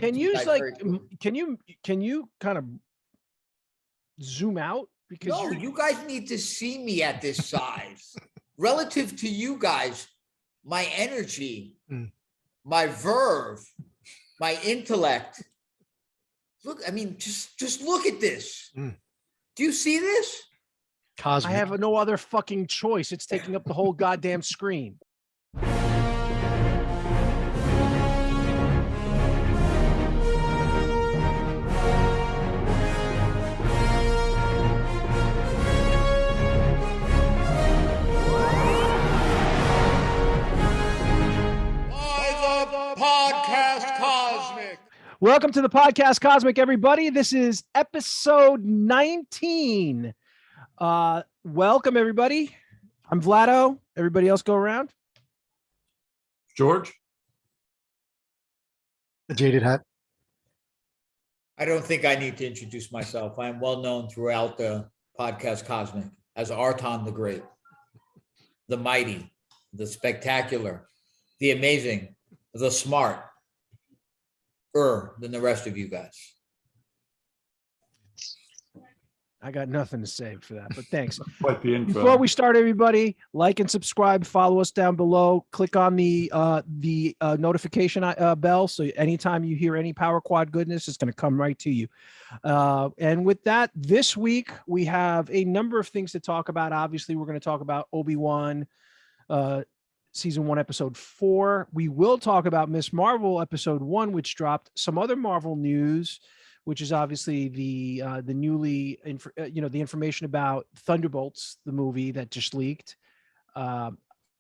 Can you can you kind of zoom out? Because no, you guys need to see me at this size. Relative to you guys, my energy, my verve, my intellect. Look, I mean, just look at this. Do you see this? Cosmic. I have no other fucking choice. It's taking up the whole goddamn screen. Welcome to the Podcast Cosmic, everybody. This is episode 19. Welcome, everybody. I'm Vlado. Everybody else go around. George. The Jaded Hat. I don't think I need to introduce myself. I'm well known throughout the Podcast Cosmic as Artie the Great, the Mighty, the Spectacular, the Amazing, the Smart. Than the rest of you guys. I got nothing to say for that, but thanks. Quite the intro. Before we start, everybody, like and subscribe, follow us down below, click on the notification bell. So anytime you hear any Power Quad goodness, it's going to come right to you. And with that, this week, we have a number of things to talk about. Obviously, we're going to talk about Obi-Wan, Season 1, Episode 4. We will talk about Miss Marvel Episode 1, which dropped. Some other Marvel news, which is obviously the newly, the information about Thunderbolts, the movie that just leaked,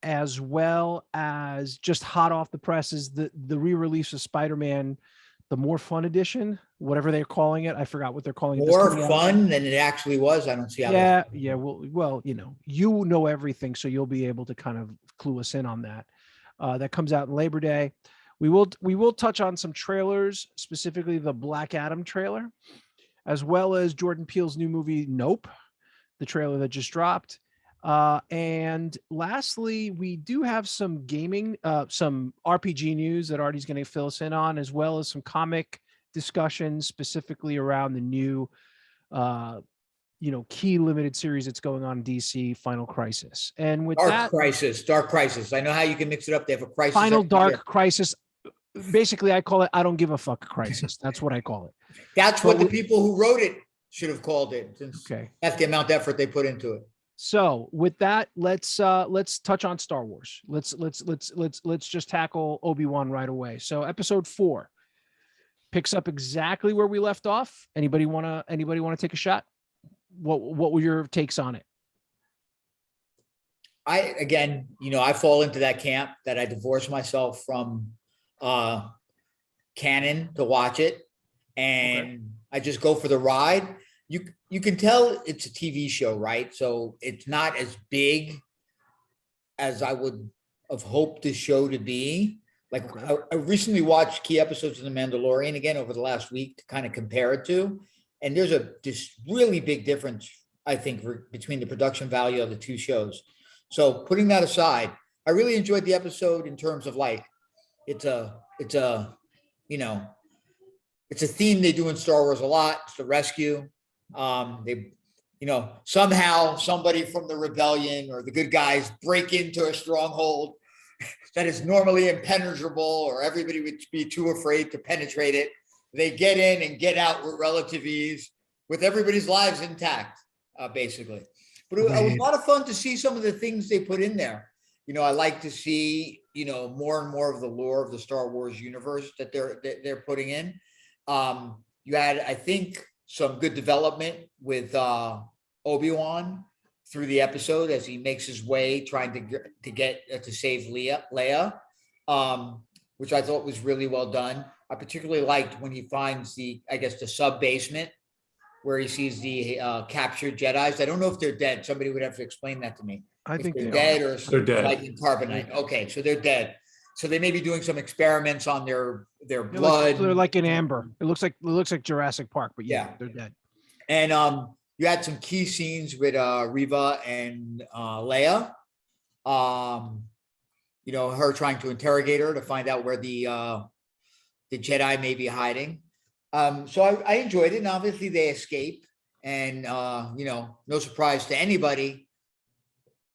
as well as just hot off the presses, the re-release of Spider-Man, the More Fun Edition, whatever they're calling it. I forgot what they're calling it. More fun than it actually was. I don't see how. Yeah. Well, you know everything, so you'll be able to kind of clue us in on that. That comes out in Labor Day. We will touch on some trailers, specifically the Black Adam trailer, as well as Jordan Peele's new movie Nope, the trailer that just dropped. And lastly, we do have some gaming, some RPG news that Artie's going to fill us in on, as well as some comic discussions specifically around the new, key limited series that's going on in DC, Final Crisis. And with Dark Crisis. I know how you can mix it up. They have a crisis. Final Dark Crisis. Basically, I call it I don't give a fuck crisis. That's what I call it. That's what the people who wrote it should have called it. That's the amount of effort they put into it. So with that, let's touch on Star Wars. Let's just tackle Obi-Wan right away. So Episode 4 picks up exactly where we left off. Anybody wanna take a shot? What were your takes on it? I fall into that camp that I divorce myself from canon to watch it, and I just go for the ride. You can tell it's a TV show, right? So it's not as big as I would have hoped the show to be. Like I recently watched key episodes of The Mandalorian again over the last week to kind of compare it to, and there's this really big difference, I think, between the production value of the two shows. So putting that aside, I really enjoyed the episode in terms of like, it's a theme they do in Star Wars a lot. It's the rescue. Somehow somebody from the rebellion or the good guys break into a stronghold that is normally impenetrable, or everybody would be too afraid to penetrate it. They get in and get out with relative ease, with everybody's lives intact, basically. But it was a lot of fun to see some of the things they put in there. I like to see, more and more of the lore of the Star Wars universe that they're putting in. You had, I think, some good development with Obi-Wan through the episode as he makes his way trying to get to save Leia, which I thought was really well done. I particularly liked when he finds the sub basement where he sees the captured Jedis. I don't know if they're dead. Somebody would have to explain that to me. I think they're dead, or they're dead. Like in carbonite. Okay, so they're dead. So they may be doing some experiments on their blood. They're like in amber. It looks like Jurassic Park, but yeah, they're dead. And you had some key scenes with Reva and Leia. Her trying to interrogate her to find out where the the Jedi may be hiding. So I enjoyed it, and obviously they escape, and no surprise to anybody,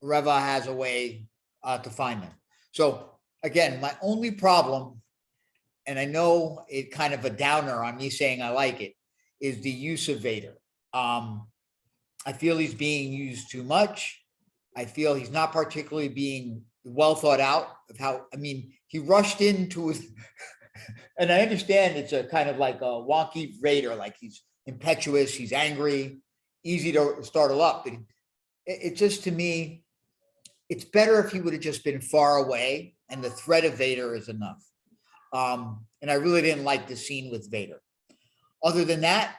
Reva has a way to find them. So again, my only problem, and I know it kind of a downer on me saying I like it, is the use of Vader. I feel he's being used too much. I feel he's not particularly being well thought out of how, he rushed into it. And I understand it's a kind of like a wonky Vader, like he's impetuous, he's angry, easy to startle up. But it just, to me, it's better if he would have just been far away and the threat of Vader is enough. And I really didn't like the scene with Vader. Other than that,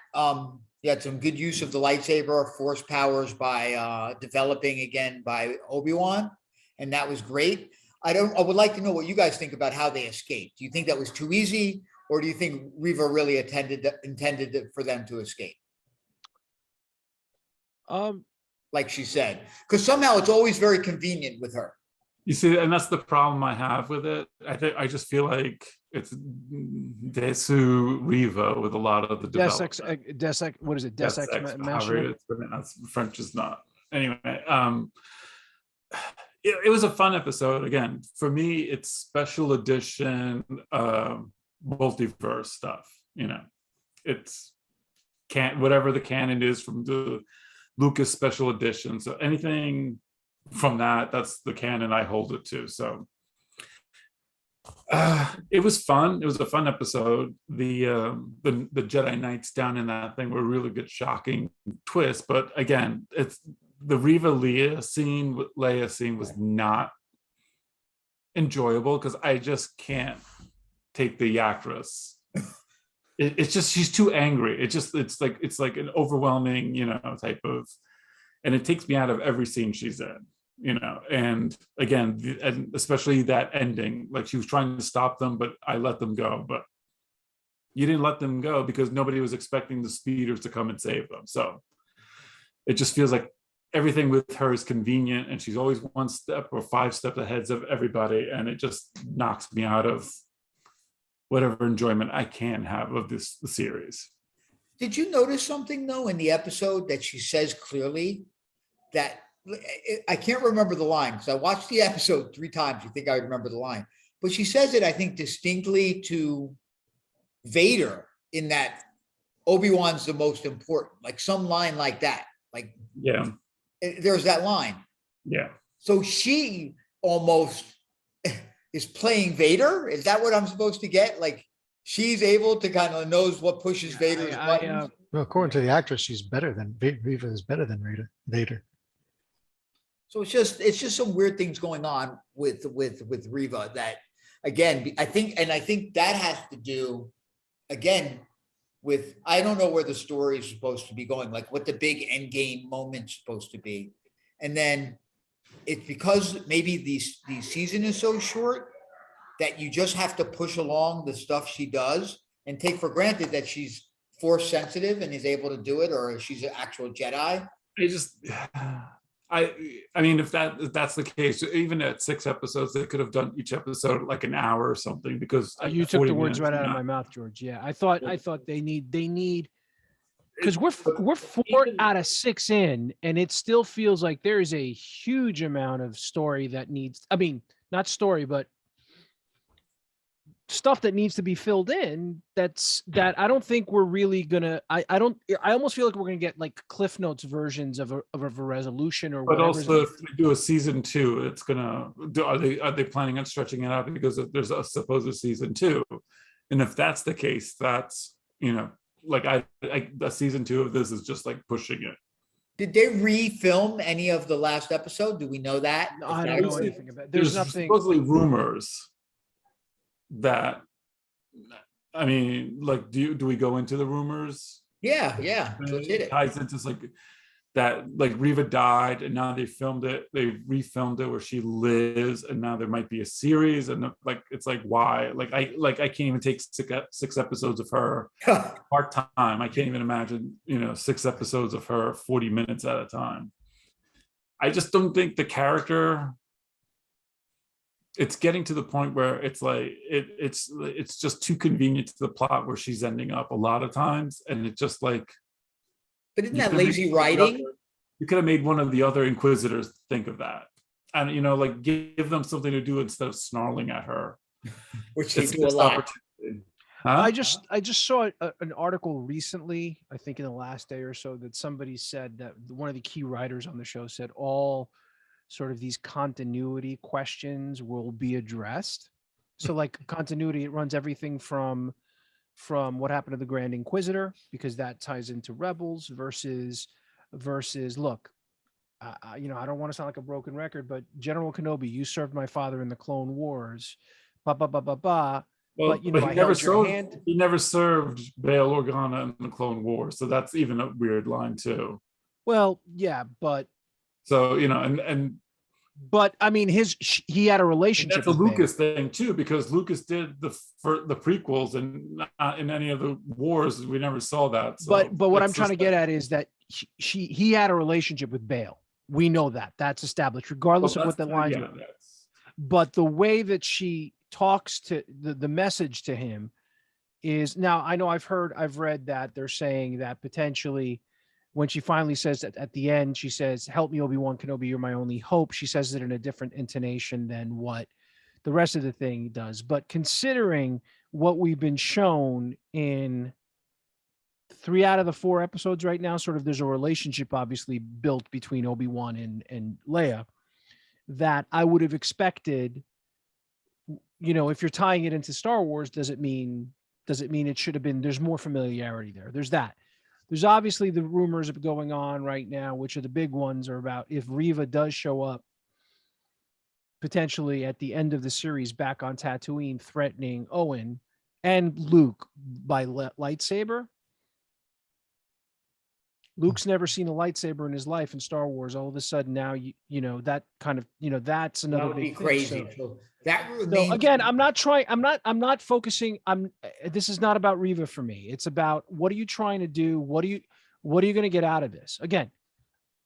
you had some good use of the lightsaber, force powers by developing again by Obi-Wan, and that was great. I would like to know what you guys think about how they escaped. Do you think that was too easy, or do you think Reva really intended for them to escape? Like she said, because somehow it's always very convenient with her. You see, and that's the problem I have with it. I just feel like it's Desu Riva with a lot of the development. What is it? Deus Ex Machina? French is not. Anyway, it was a fun episode. Again, for me, it's special edition multiverse stuff. It's whatever the canon is from the Lucas special edition. So anything from that's the canon I hold it to. So it was fun. It was a fun episode. The Jedi Knights down in that thing were a really good, shocking twist. But again, it's the Reva Leia scene was not enjoyable because I just can't take the actress. It's just, she's too angry. It's like an overwhelming, type of, and it takes me out of every scene she's in. And again, and especially that ending, like she was trying to stop them, but I let them go. But you didn't let them go because nobody was expecting the speeders to come and save them. So it just feels like everything with her is convenient, and she's always 1 step or 5 steps ahead of everybody, and it just knocks me out of whatever enjoyment I can have of the series. Did you notice something though in the episode that she says clearly that, I can't remember the line because I watched the episode 3 times. You think I would remember the line, but she says it, I think, distinctly to Vader in that Obi-Wan's the most important, like some line like that. Like, yeah, there's that line. Yeah. So she almost is playing Vader. Is that what I'm supposed to get? Like she's able to kind of knows what pushes Vader's buttons. Well, according to the actress, she's better than Reva is better than Vader. So it's just some weird things going on with Reva that, again, I think that has to do, again, with, I don't know where the story is supposed to be going, like what the big end game moment's supposed to be. And then it's because maybe the season is so short that you just have to push along the stuff she does and take for granted that she's force sensitive and is able to do it, or she's an actual Jedi. I mean, if that's the case, even at 6 episodes, they could have done each episode like an hour or something, because you took the words right out of my mouth, George. Yeah, I thought they need because we're 4 out of 6 in, and it still feels like there is a huge amount of story that needs. I mean, not story, but stuff that needs to be filled in. That I don't think we're really gonna. I almost feel like we're gonna get like Cliff Notes versions of a resolution or. But also, if they do a season 2, it's gonna. Are they planning on stretching it out because there's a supposed season 2? And if that's the case, that's like a season 2 of this is just like pushing it. Did they re-film any of the last episode? Do we know that? No, I don't know anything about it. There's nothing. Supposedly rumors that, I mean, like, do we go into the rumors? Yeah. Let's hit it. Ties into like that, like Reva died, and now they refilmed it where she lives, and now there might be a series, and like it's like why? Like I can't even take 6 episodes of her part time. I can't even imagine 6 episodes of her 40 minutes at a time. I just don't think the character it's getting to the point where it's like it's just too convenient to the plot where she's ending up a lot of times, and it's just like. But isn't You that could have lazy made one of the writing? other- You could have made one of the other Inquisitors think of that, and like give them something to do instead of snarling at her. Which they It's a do a missed lot. opportunity. Huh? I just saw an article recently, I think in the last day or so, that somebody said that one of the key writers on the show said all sort of these continuity questions will be addressed. So like continuity, it runs everything from what happened to the Grand Inquisitor, because that ties into Rebels versus look, I don't want to sound like a broken record, but General Kenobi, you served my father in the Clone Wars, ba ba ba ba ba. Well, But I he never held your served. hand. He never served Bail Organa in the Clone Wars, so that's even a weird line too. Well, yeah, but So and I mean, he had a relationship that's a with Bail. Lucas thing too, because Lucas did the prequels, and not in any of the wars we never saw that. So But what I'm it's trying to just get at is that he had a relationship with Bail. We know that's established, regardless of what the lines were. But the way that she talks to the message to him is, now I know I've read that they're saying that potentially when she finally says that at the end, she says, "Help me, Obi-Wan Kenobi, you're my only hope." She says it in a different intonation than what the rest of the thing does. But considering what we've been shown in 3 out of the 4 episodes right now, sort of there's a relationship obviously built between Obi-Wan and Leia that I would have expected. If you're tying it into Star Wars, does it mean it should have been, there's more familiarity there? There's that. There's obviously the rumors going on right now, which are the big ones, are about if Reva does show up potentially at the end of the series back on Tatooine, threatening Owen and Luke by lightsaber. Luke's never seen a lightsaber in his life in Star Wars. All of a sudden now, that kind of, that's another That would be big thing. crazy. So that So remains. again, I'm not focusing. This is not about Reva for me. It's about, what are you trying to do? What are you going to get out of this? Again,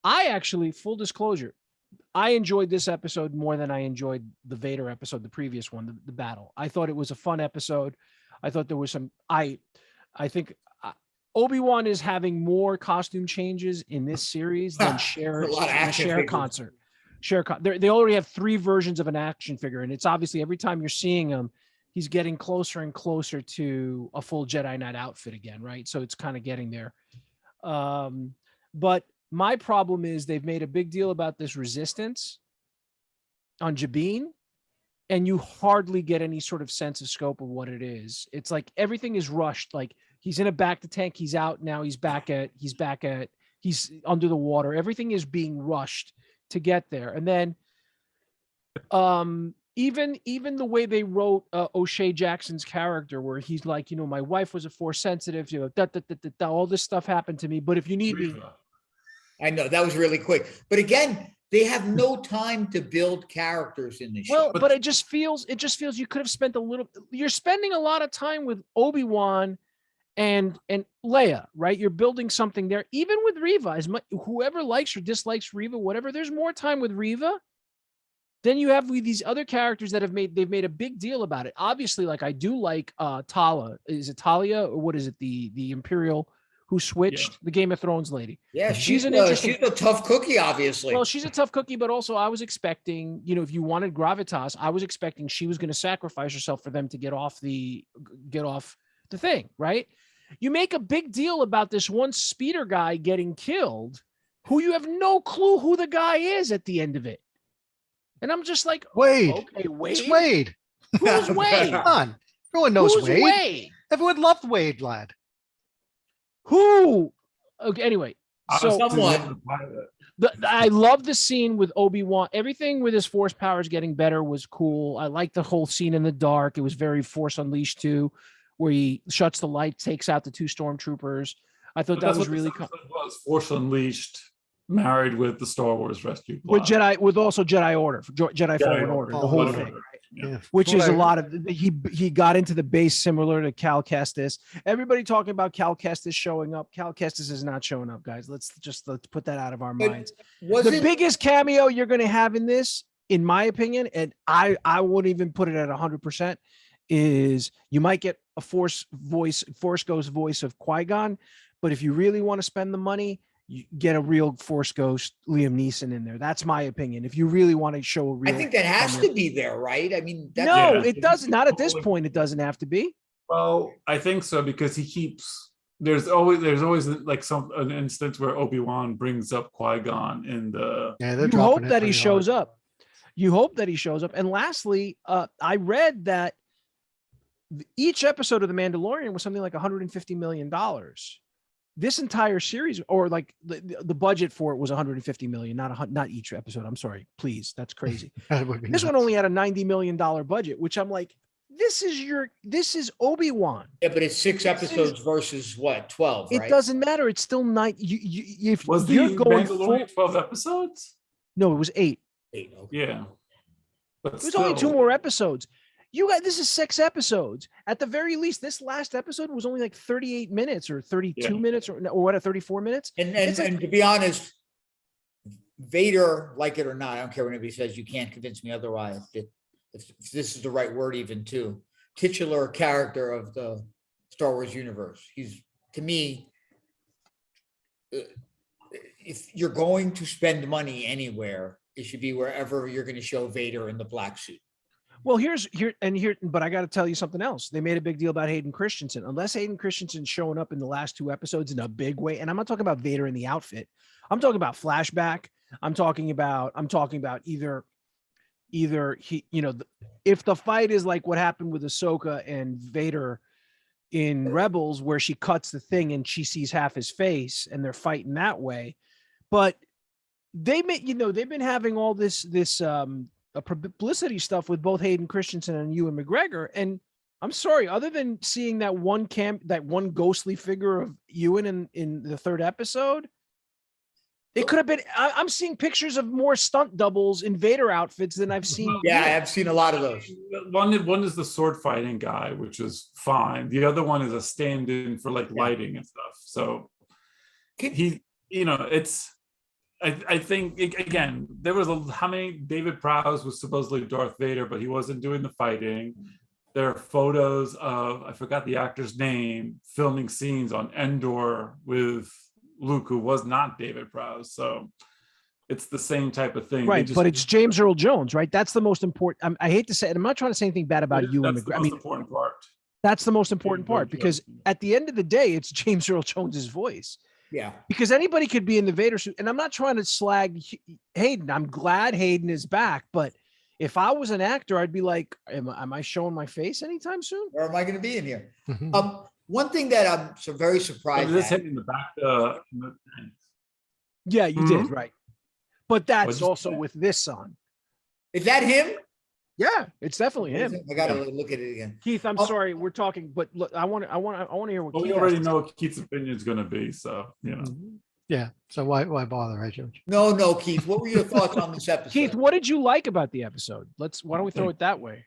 I actually, full disclosure, I enjoyed this episode more than I enjoyed the Vader episode, the previous one, the battle. I thought it was a fun episode. I thought there was some, I think Obi-Wan is having more costume changes in this series than Cher concert. They already have 3 versions of an action figure, and it's obviously every time you're seeing him, he's getting closer and closer to a full Jedi Knight outfit again, right? So it's kind of getting there. But my problem is they've made a big deal about this resistance on Jabin, and you hardly get any sort of sense of scope of what it is. It's like everything is rushed. Like he's in a back to tank, he's out now, he's under the water. Everything is being rushed to get there. And then even the way they wrote O'Shea Jackson's character, where he's like, my wife was a Force sensitive, all this stuff happened to me, but if you need me. I know that was really quick, but again, they have no time to build characters in this show. But it just feels you could have spent you're spending a lot of time with Obi-Wan and Leia, right? You're building something there. Even with Reva, as much, whoever likes or dislikes Reva, whatever, there's more time with Reva than you have with these other characters that they've made a big deal about it. Obviously, like I do like Tala. Is it Talia, or what is it? The Imperial who switched, the Game of Thrones lady. Yeah, she's a tough cookie, obviously. Well, she's a tough cookie, but also I was expecting, if you wanted gravitas, I was expecting she was going to sacrifice herself for them to get off the thing, right? You make a big deal about this one speeder guy getting killed, who you have no clue who the guy is at the end of it. And I'm just like, Wade. Okay, Wade. It's Wade. Who's Wade? Come on. Everyone knows Who's Wade? Everyone loved Wade, lad. Who? Okay, anyway. So I love the scene with Obi-Wan. Everything with his Force powers getting better was cool. I like the whole scene in the dark. It was very Force Unleashed too, where he shuts the light, takes out the 2 stormtroopers. I thought that was really cool. Force Unleashed married with the Star Wars rescue plot. With also Jedi Order, Jedi Fallen Order, the whole thing, right? Yeah. Which is a lot of, he got into the base similar to Cal Kestis. Everybody talking about Cal Kestis showing up. Cal Kestis is not showing up, guys. Let's put that out of our minds. The biggest cameo you're going to have in this in my opinion, and I wouldn't even put it at 100%, is you might get a Force Ghost voice of Qui-Gon, but if you really want to spend the money, you get a real Force Ghost Liam Neeson in there. That's my opinion. If you really want to show a real, I think that has to be there, right? I mean, that's no, Yeah. it doesn't. Not at this point. It doesn't have to be. Well, I think so because he keeps. There's always like an instance where Obi-Wan brings up Qui-Gon in the. Yeah, they're You dropping hope it that he pretty shows hard. up. You hope that he shows up. And lastly, I read that each episode of The Mandalorian was something like $150 million. This entire series, or like the budget for it was $150 million, not each episode. I'm sorry, please, that's crazy. That would be This one nuts. only had a $90 million budget, which I'm like, this is Obi-Wan. Yeah, but it's 6 episodes versus what, 12, It right? doesn't matter. It's still 9. If Was the you're going Mandalorian 12 episodes? no, it was 8. 8, okay. Yeah. But It was only 2 more episodes. This is 6 episodes. At the very least, this last episode was only like 38 minutes or 32 minutes or what, 34 minutes. And It's like- and to be honest, Vader, like it or not, I don't care what anybody says, you can't convince me otherwise. If this is the right word even too, titular character of the Star Wars universe. He's, to me, if you're going to spend money anywhere, it should be wherever you're going to show Vader in the black suit. Well, but I got to tell you something else. They made a big deal about Hayden Christensen. Unless Hayden Christensen's showing up in the last 2 episodes in a big way, and I'm not talking about Vader in the outfit. I'm talking about flashback. I'm talking about either he, if the fight is like what happened with Ahsoka and Vader in Rebels, where she cuts the thing and she sees half his face, and they're fighting that way. But they've been having all this publicity stuff with both Hayden Christensen and Ewan McGregor, and I'm sorry, other than seeing that one ghostly figure of Ewan in the 3rd episode, it could have been. I'm seeing pictures of more stunt doubles in Vader outfits than I've seen. Yeah, I've seen a lot of those. One is the sword fighting guy, which is fine. The other one is a stand-in for like lighting and stuff. So it's. I think again, there was how many. David Prowse was supposedly Darth Vader, but he wasn't doing the fighting. There are photos of, I forgot the actor's name, filming scenes on Endor with Luke, who was not David Prowse. So it's the same type of thing. Right, but it's James Earl Jones, right? That's the most important. I hate to say it. I'm not trying to say anything bad about Ewan McGregor. The most important part. That's the most important part, because at the end of the day, it's James Earl Jones's voice. Yeah. Because anybody could be in the Vader suit. And I'm not trying to slag Hayden. I'm glad Hayden is back. But if I was an actor, I'd be like, am I showing my face anytime soon? Where am I going to be in here? Mhm. One thing that I'm very surprised This at. hit in the back. Yeah, you did, right. But that's What'd you also say? with this on. Is that him? Yeah, it's definitely him. I got to look at it again. Keith, I'm Oh. sorry, we're talking, but look, I want to hear what Well, we Keith already has to know what Keith's opinion is going to be, so Yeah. So why bother, right, George? No, Keith. What were your thoughts on this episode? Keith, what did you like about the episode? Why don't we throw it that way?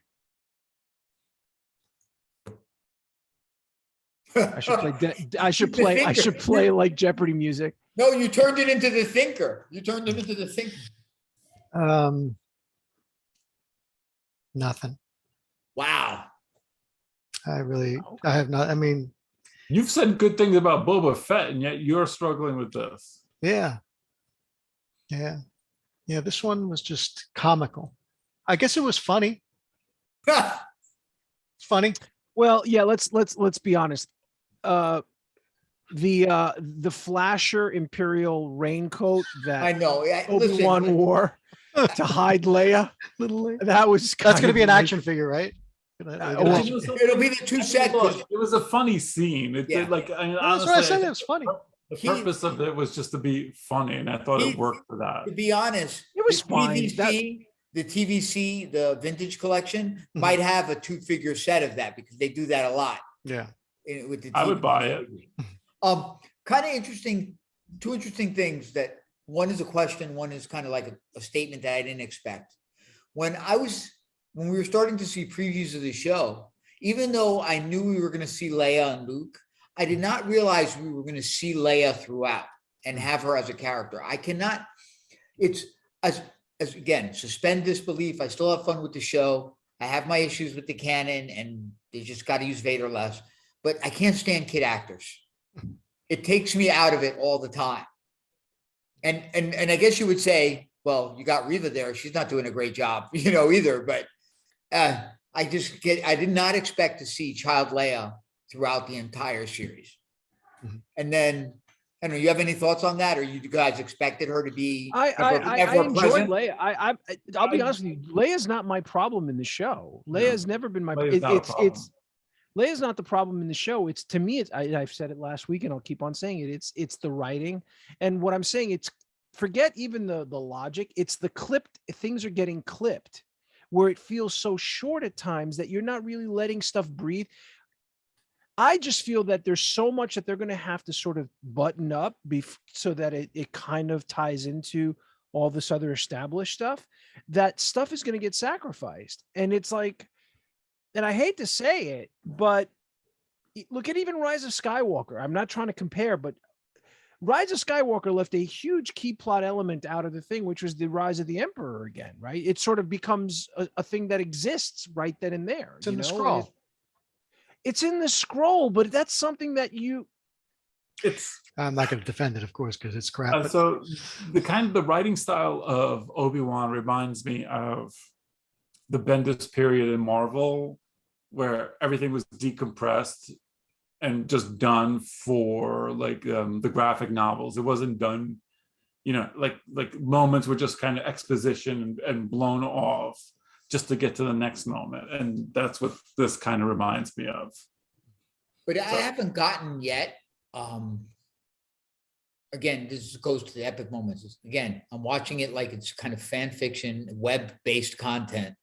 I should play like Jeopardy music. No, you turned it into the thinker. You turned it into the thinker. Nothing. Wow. I have not. I mean, you've said good things about Boba Fett, and yet you're struggling with this. yeah. This one was just comical. I guess it was funny. It's funny. Well, yeah, let's be honest. The flasher Imperial raincoat I that know. Obi-Wan Listen, wore to hide Leia, that was That's going to be an like- action figure, right? it'll be the 2 sets. It was a funny scene. It Yeah. did like I mean, That's what I said. honestly, It was funny. the purpose of it was just to be funny, and I thought it worked for that. To be honest, It was the fine. TVC, the TVC, the vintage collection might have a 2-figure set of that because they do that a lot. Yeah. With the I would TVC. buy it. Kind of interesting. 2 interesting things that one is a question, one is kind of like a statement that I didn't expect. When we were starting to see previews of the show, even though I knew we were going to see Leia and Luke, I did not realize we were going to see Leia throughout and have her as a character. I cannot, it's as again, suspend disbelief. I still have fun with the show. I have my issues with the canon, and they just got to use Vader less. But I can't stand kid actors. It takes me out of it all the time. And I guess you would say, well, you got Reva there. She's not doing a great job, either. But I did not expect to see Child Leia throughout the entire series. Mhm. And then, I don't know, you have any thoughts on that? Or you guys expected her to be I enjoyed present? Leia. I'll be honest with you. Leia's not my problem in the show. Leia's never been my. Leia's not a problem. Leia's not the problem in the show. It's, to me, I've said it last week and I'll keep on saying it. It's the writing. And what I'm saying, forget even the logic. It's the clipped, things are getting clipped where it feels so short at times that you're not really letting stuff breathe. I just feel that there's so much that they're going to have to sort of button up so that it kind of ties into all this other established stuff. That stuff is going to get sacrificed. And it's like, and I hate to say it, but look at even Rise of Skywalker. I'm not trying to compare, but Rise of Skywalker left a huge key plot element out of the thing, which was the rise of the Emperor again, right? It sort of becomes a thing that exists right then and there. It's in the scroll. It's in the scroll, but that's something that I'm not going to defend it, of course, because it's crap. But so the writing style of Obi-Wan reminds me of the Bendis period in Marvel, where everything was decompressed and just done for the graphic novels. It wasn't done, like moments were just kind of exposition and blown off just to get to the next moment. And that's what this kind of reminds me of. But I haven't gotten yet. Again, this goes to the epic moments. Again, I'm watching it like it's kind of fan fiction, web-based content.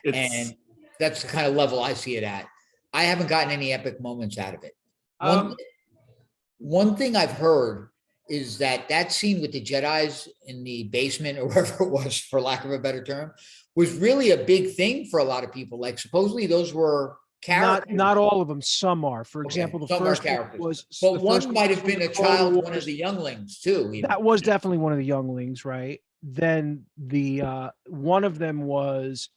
And that's the kind of level I see it at. I haven't gotten any epic moments out of it. One thing I've heard is that scene with the Jedis in the basement or wherever it was, for lack of a better term, was really a big thing for a lot of people. Like supposedly those were characters. Not all of them. Some are. For example, the first characters. was, but one might have been a child, one of the younglings too. That was definitely one of the younglings, right? Then the one of them was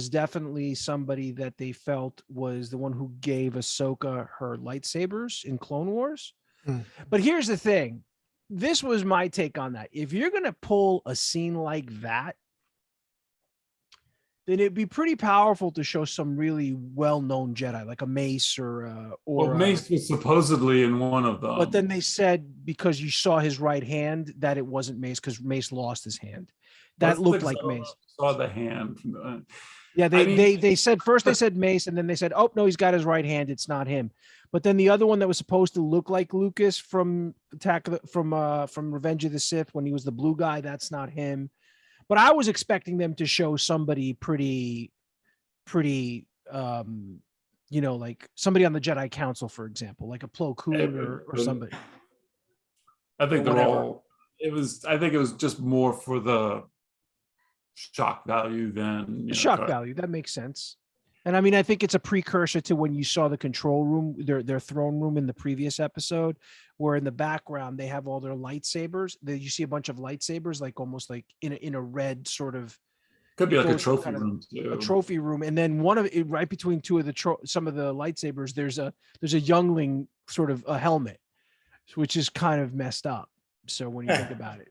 definitely somebody that they felt was the one who gave Ahsoka her lightsabers in Clone Wars. But here's the thing. This was my take on that. If you're going to pull a scene like that, then it'd be pretty powerful to show some really well-known Jedi, like a Mace or Mace was supposedly in one of them. But then they said because you saw his right hand that it wasn't Mace because Mace lost his hand. That looked like Mace. Saw the hand. Yeah, they said first they said Mace and then they said, oh no, he's got his right hand. It's not him. But then the other one that was supposed to look like Lucas from Revenge of the Sith when he was the blue guy, that's not him. But I was expecting them to show somebody pretty, like somebody on the Jedi Council, for example, like a Plo Koon or somebody. I think they're all. I think it was just more for the shock value than shock value. That makes sense. And I mean, I think it's a precursor to when you saw the control room, their throne room in the previous episode, where in the background they have all their lightsabers. You see a bunch of lightsabers, like almost like in a red sort of. Could be like a trophy room too. A trophy room, and then one of it right between two of some of the lightsabers. There's a youngling sort of a helmet, which is kind of messed up. So when you think about it.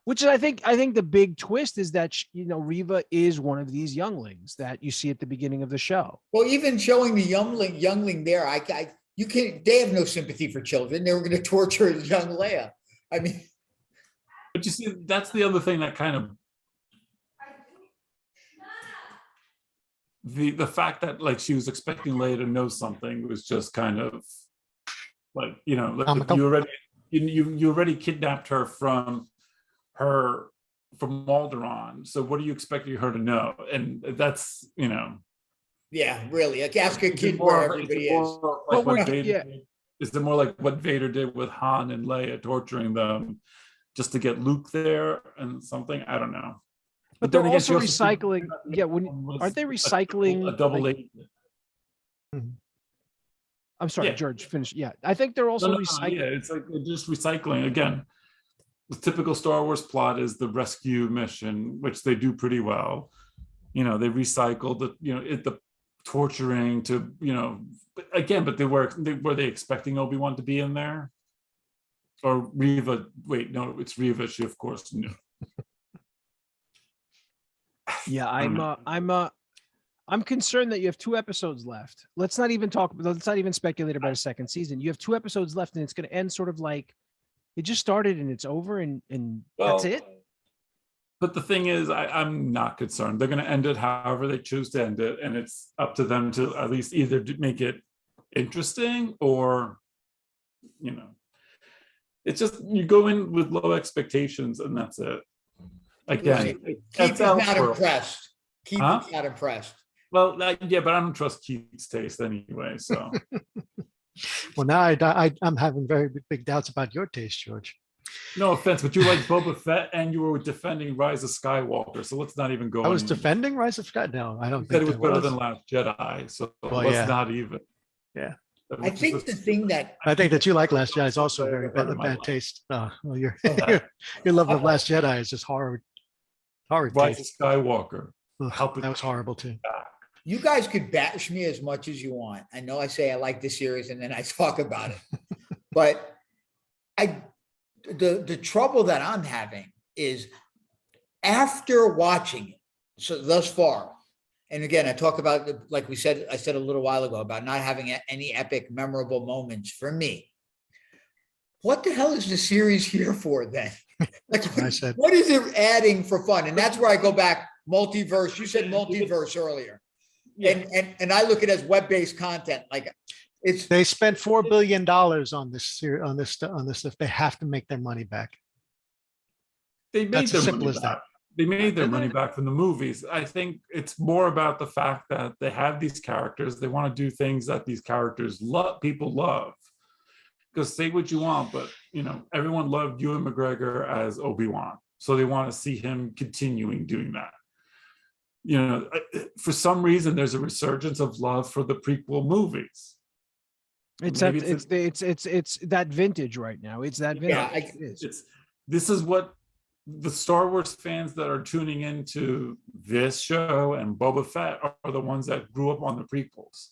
Which is, I think the big twist is that, Reva is one of these younglings that you see at the beginning of the show. Well, even showing the youngling there, they have no sympathy for children. They were going to torture young Leia. I mean, but you see, that's the other thing that kind of the fact that like she was expecting Leia to know something was just kind of like, you already kidnapped her from Alderaan. So what are you expecting her to know? And that's, yeah, really. Like ask a kid where everybody is. Is it more like what Vader did with Han and Leia, torturing them just to get Luke there and something? I don't know. But they're also recycling. Yeah, aren't they recycling a double agent? I'm sorry, George, finish. Yeah, I think they're also recycling. Yeah, it's like they're just recycling again. the typical Star Wars plot is the rescue mission, which they do pretty well. You know, they recycled the, you know, the torturing to, you know, but were they expecting Obi-Wan to be in there? Or Reva? Wait, no, it's Reva. She of course knew. Yeah, I'm concerned that you have 2 episodes left. Let's not even speculate about a second season. You have 2 episodes left, and it's going to end sort of like it just started and it's over, and that's it. But the thing is, I'm not concerned. They're going to end it however they choose to end it, and it's up to them to at least either make it interesting or, you know, it's just you go in with low expectations, and that's it. Again, Keith is not impressed. Keith is not impressed. Well, yeah, but I don't trust Keith's taste anyway. So, Well, now I'm having very big doubts about your taste, George. no offense, but you like Boba Fett and you were defending Rise of Skywalker. So let's not even go. I was defending Rise of Skywalker. No, I don't That think it was better than Last Jedi. So let's not even. Yeah. I think the thing that I think that you like Last Jedi is also very bad taste. Oh, well, your love of Last Jedi is just horrid Rise taste. of Skywalker. Ugh, that was horrible too. you guys could bash me as much as you want. I know I say I like the series and then I talk about it, but the trouble that I'm having is after watching it, so thus far, and again, I talk about, like I said a little while ago about not having any epic, memorable moments for me. What the hell is the series here for then? Like, what is it adding for fun? And that's where I go back, multiverse. You said multiverse earlier. Yeah. And I look at it as web-based content. Like they spent $4 billion on this stuff. They have to make their money back. That's as simple as that. They made their money back from the movies. I think it's more about the fact that they have these characters. They want to do things that these characters people love. Because say what you want, but you know, everyone loved Ewan McGregor as Obi-Wan. So they want to see him continuing doing that. You know, for some reason, there's a resurgence of love for the prequel movies. It's that vintage right now. It's that vintage. Yeah, this is what the Star Wars fans that are tuning into this show and Boba Fett are the ones that grew up on the prequels.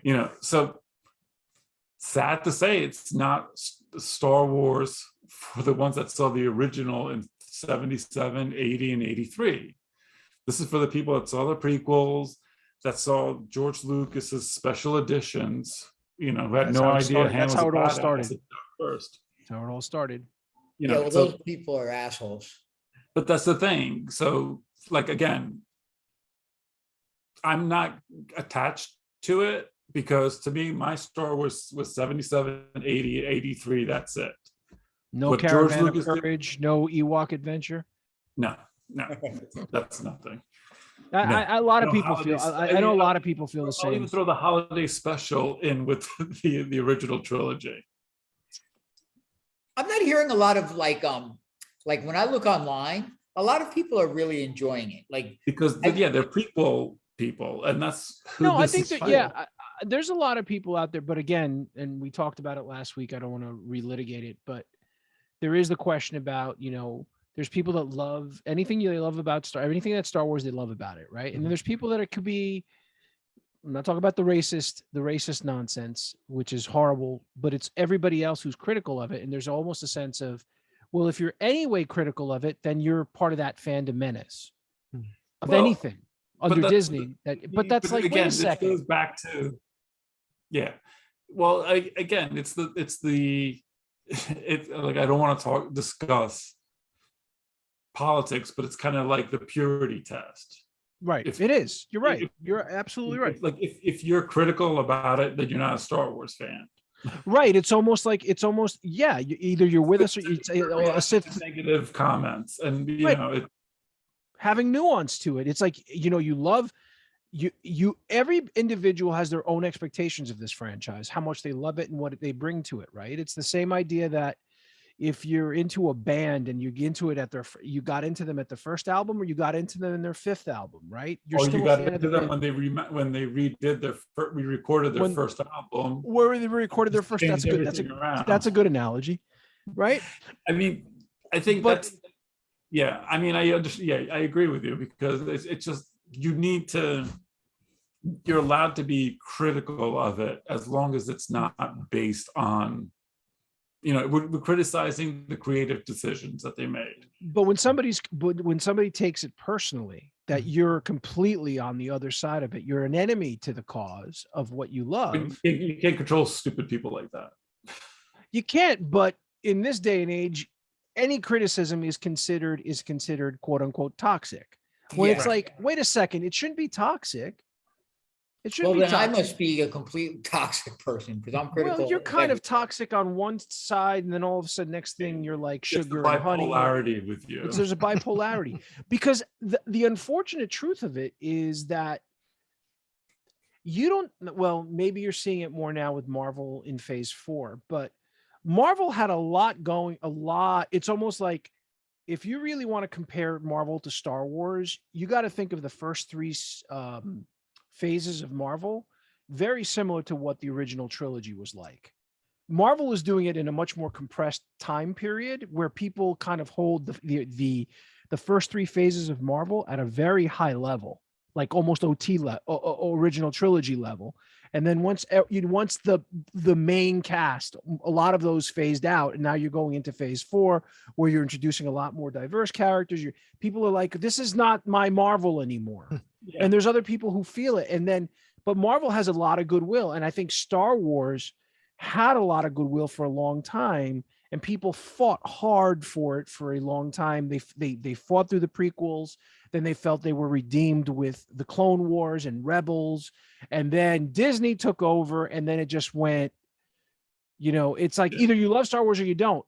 You know, so sad to say it's not Star Wars for the ones that saw the original in 77, 80, and 83. This is for the people that saw the prequels, that saw George Lucas's special editions, you know, who had no idea. That's how it all started. First. That's how it all started. You know, well, those people are assholes. But that's the thing. So, like, again, I'm not attached to it because to me, my Star Wars was 77, 80, 83. That's it. No what Caravan of Courage, no Ewok Adventure. No, that's nothing. A lot of people feel. I know a lot of people feel the same. I'll even throw the holiday special in with the original trilogy. I'm not hearing a lot of like when I look online, a lot of people are really enjoying it. Like because they're prequel people, and that's I think that there's a lot of people out there, but again, and we talked about it last week. I don't want to relitigate it, but there is the question about, you know, there's people that love anything they love about anything that's Star Wars, they love about it, right? And then there's people that it could be. I'm not talking about the racist nonsense, which is horrible, but it's everybody else who's critical of it. And there's almost a sense of, well, if you're anyway critical of it, then you're part of that fandom menace of anything under Disney. But that's like, again, wait a second. It goes back to, yeah. Well, again, it's like, I don't want to discuss politics, but it's kind of like the purity test. Right. It is. You're right. You're absolutely right. Like if you're critical about it, then you're not a Star Wars fan. Right. It's almost either you're with us or it's a negative comments, and you know, having nuance to it. It's like, you know, you love every individual has their own expectations of this franchise, how much they love it and what they bring to it. Right. It's the same idea that if you're into a band and you get into it you got into them at the first album, or you got into them in their fifth album, right? You got into them when they re-recorded their first album. Where they recorded their first. That's good. That's a good analogy. right? I mean, I think But- that's, yeah, I mean, I understand. Yeah, I agree with you because it's just, you're allowed to be critical of it as long as it's not based on, we're criticizing the creative decisions that they made. But when somebody takes it personally, that you're completely on the other side of it, you're an enemy to the cause of what you love. You can't control stupid people like that. You can't, but in this day and age, any criticism is considered quote unquote toxic. When it's Yeah. like, wait a second, it shouldn't be toxic. It shouldn't Well, be then I toxic. must be a complete toxic person because I'm critical. Well, you're kind of everything. toxic on one side, and then all of a sudden, next thing you're like It's the sugar and honey. bipolarity with you. There's a bipolarity because the unfortunate truth of it is that you don't. Well, maybe you're seeing it more now with Marvel in Phase 4, but Marvel had a lot going. It's almost like if you really want to compare Marvel to Star Wars, you got to think of the first three phases of Marvel, very similar to what the original trilogy was like. Marvel is doing it in a much more compressed time period where people kind of hold the first three phases of Marvel at a very high level, like almost original trilogy level. And then once the main cast, a lot of those phased out, and now you're going into Phase 4 where you're introducing a lot more diverse characters. People are like, this is not my Marvel anymore. Yeah. And there's other people who feel it. But Marvel has a lot of goodwill. And I think Star Wars had a lot of goodwill for a long time, and people fought hard for it for a long time. They fought through the prequels. Then they felt they were redeemed with the Clone Wars and Rebels. And then Disney took over, and then it just went, it's like either you love Star Wars or you don't.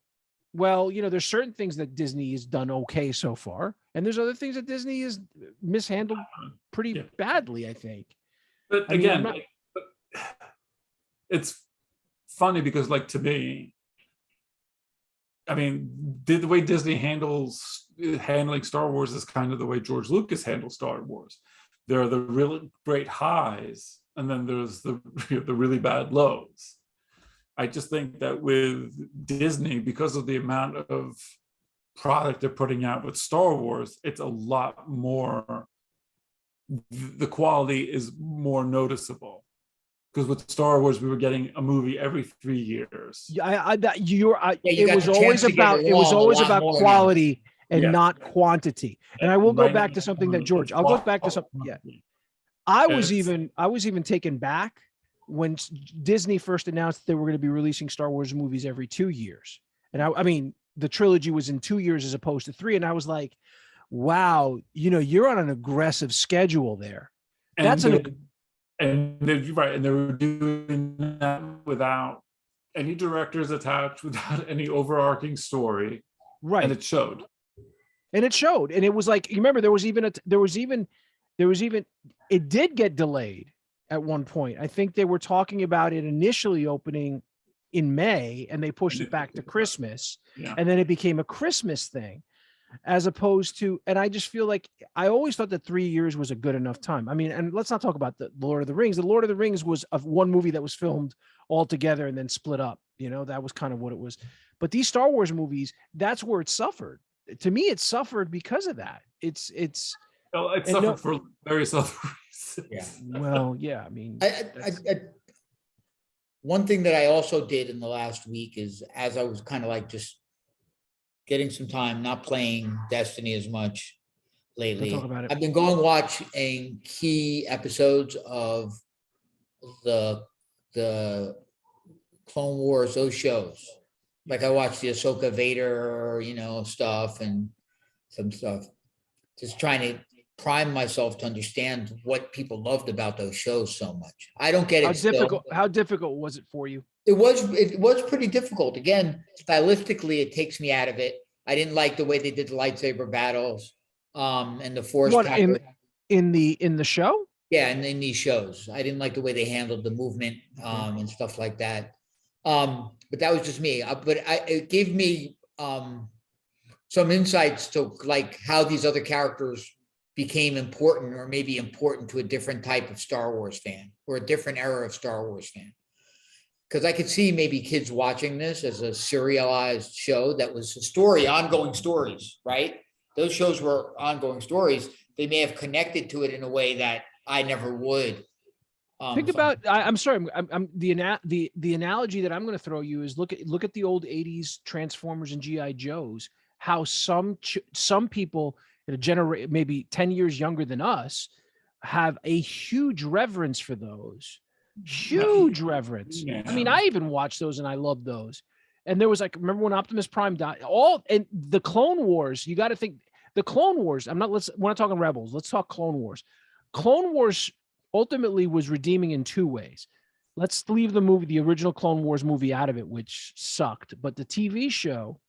Well, there's certain things that Disney has done okay so far, and there's other things that Disney has mishandled pretty badly, I think. But again, it's funny because, like, to me, I mean, the way Disney handling Star Wars is kind of the way George Lucas handles Star Wars. There are the really great highs, and then there's the really bad lows. I just think that with Disney, because of the amount of product they're putting out with Star Wars, it's a lot more, the quality is more noticeable. Because with Star Wars, we were getting a movie every 3 years. It was always about quality and not quantity. And I will go back to something that George, I'll go back to something. Yeah. I was even taken back when Disney first announced that they were going to be releasing Star Wars movies every 2 years. And I mean, the trilogy was in 2 years as opposed to 3. And I was like, wow, you're on an aggressive schedule there. And they're right, and they were doing that without any directors attached, without any overarching story, right? And it showed. And it was like, you remember, it did get delayed at one point. I think they were talking about it initially opening in May, and they pushed it back to Christmas, and then it became a Christmas thing. As opposed to, and I just feel like I always thought that 3 years was a good enough time. I mean, and let's not talk about the Lord of the Rings. The Lord of the Rings was of one movie that was filmed all together and then split up. That was kind of what it was. But these Star Wars movies, that's where it suffered. To me, it suffered because of that. It suffered for various other reasons. Yeah. Well, yeah. I mean, one thing that I also did in the last week is, as I was kind of like just getting some time, not playing Destiny as much lately. Talk about it. I've been going watching key episodes of the Clone Wars, those shows. Like I watched the Ahsoka Vader, stuff and some stuff. Just trying to prime myself to understand what people loved about those shows so much. I don't get it. How difficult was it for you? It was pretty difficult. Again, stylistically, it takes me out of it. I didn't like the way they did the lightsaber battles, and the force. In the show? Yeah, and in these shows, I didn't like the way they handled the movement, and stuff like that. But that was just me. It gave me some insights to like how these other characters became important, or maybe important to a different type of Star Wars fan, or a different era of Star Wars fan. because I could see maybe kids watching this as a serialized show that was a story, ongoing stories, right? Those shows were ongoing stories. They may have connected to it in a way that I never would. Think about. I'm sorry. I'm the analogy that I'm going to throw you is look at the old '80s Transformers and GI Joes. How some people in a generation maybe 10 years younger than us have a huge reverence for those. Huge reverence. Yeah. I mean, I even watched those and I loved those. And there was like, remember when Optimus Prime died? And the Clone Wars. You got to think the Clone Wars. We're not talking Rebels. Let's talk Clone Wars. Clone Wars ultimately was redeeming in two ways. Let's leave the original Clone Wars movie out of it, which sucked. But the TV show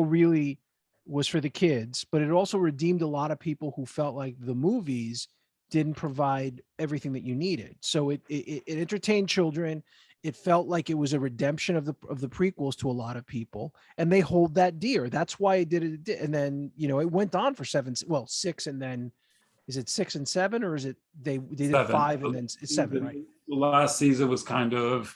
really was for the kids, but it also redeemed a lot of people who felt like the movies didn't provide everything that you needed. So it entertained children. It felt like it was a redemption of the prequels to a lot of people, and they hold that dear. That's why it did it. And then, it went on for 6, and then is it 6 and 7, or is it they did 7. 5 and then it's 7, right? The last season was kind of,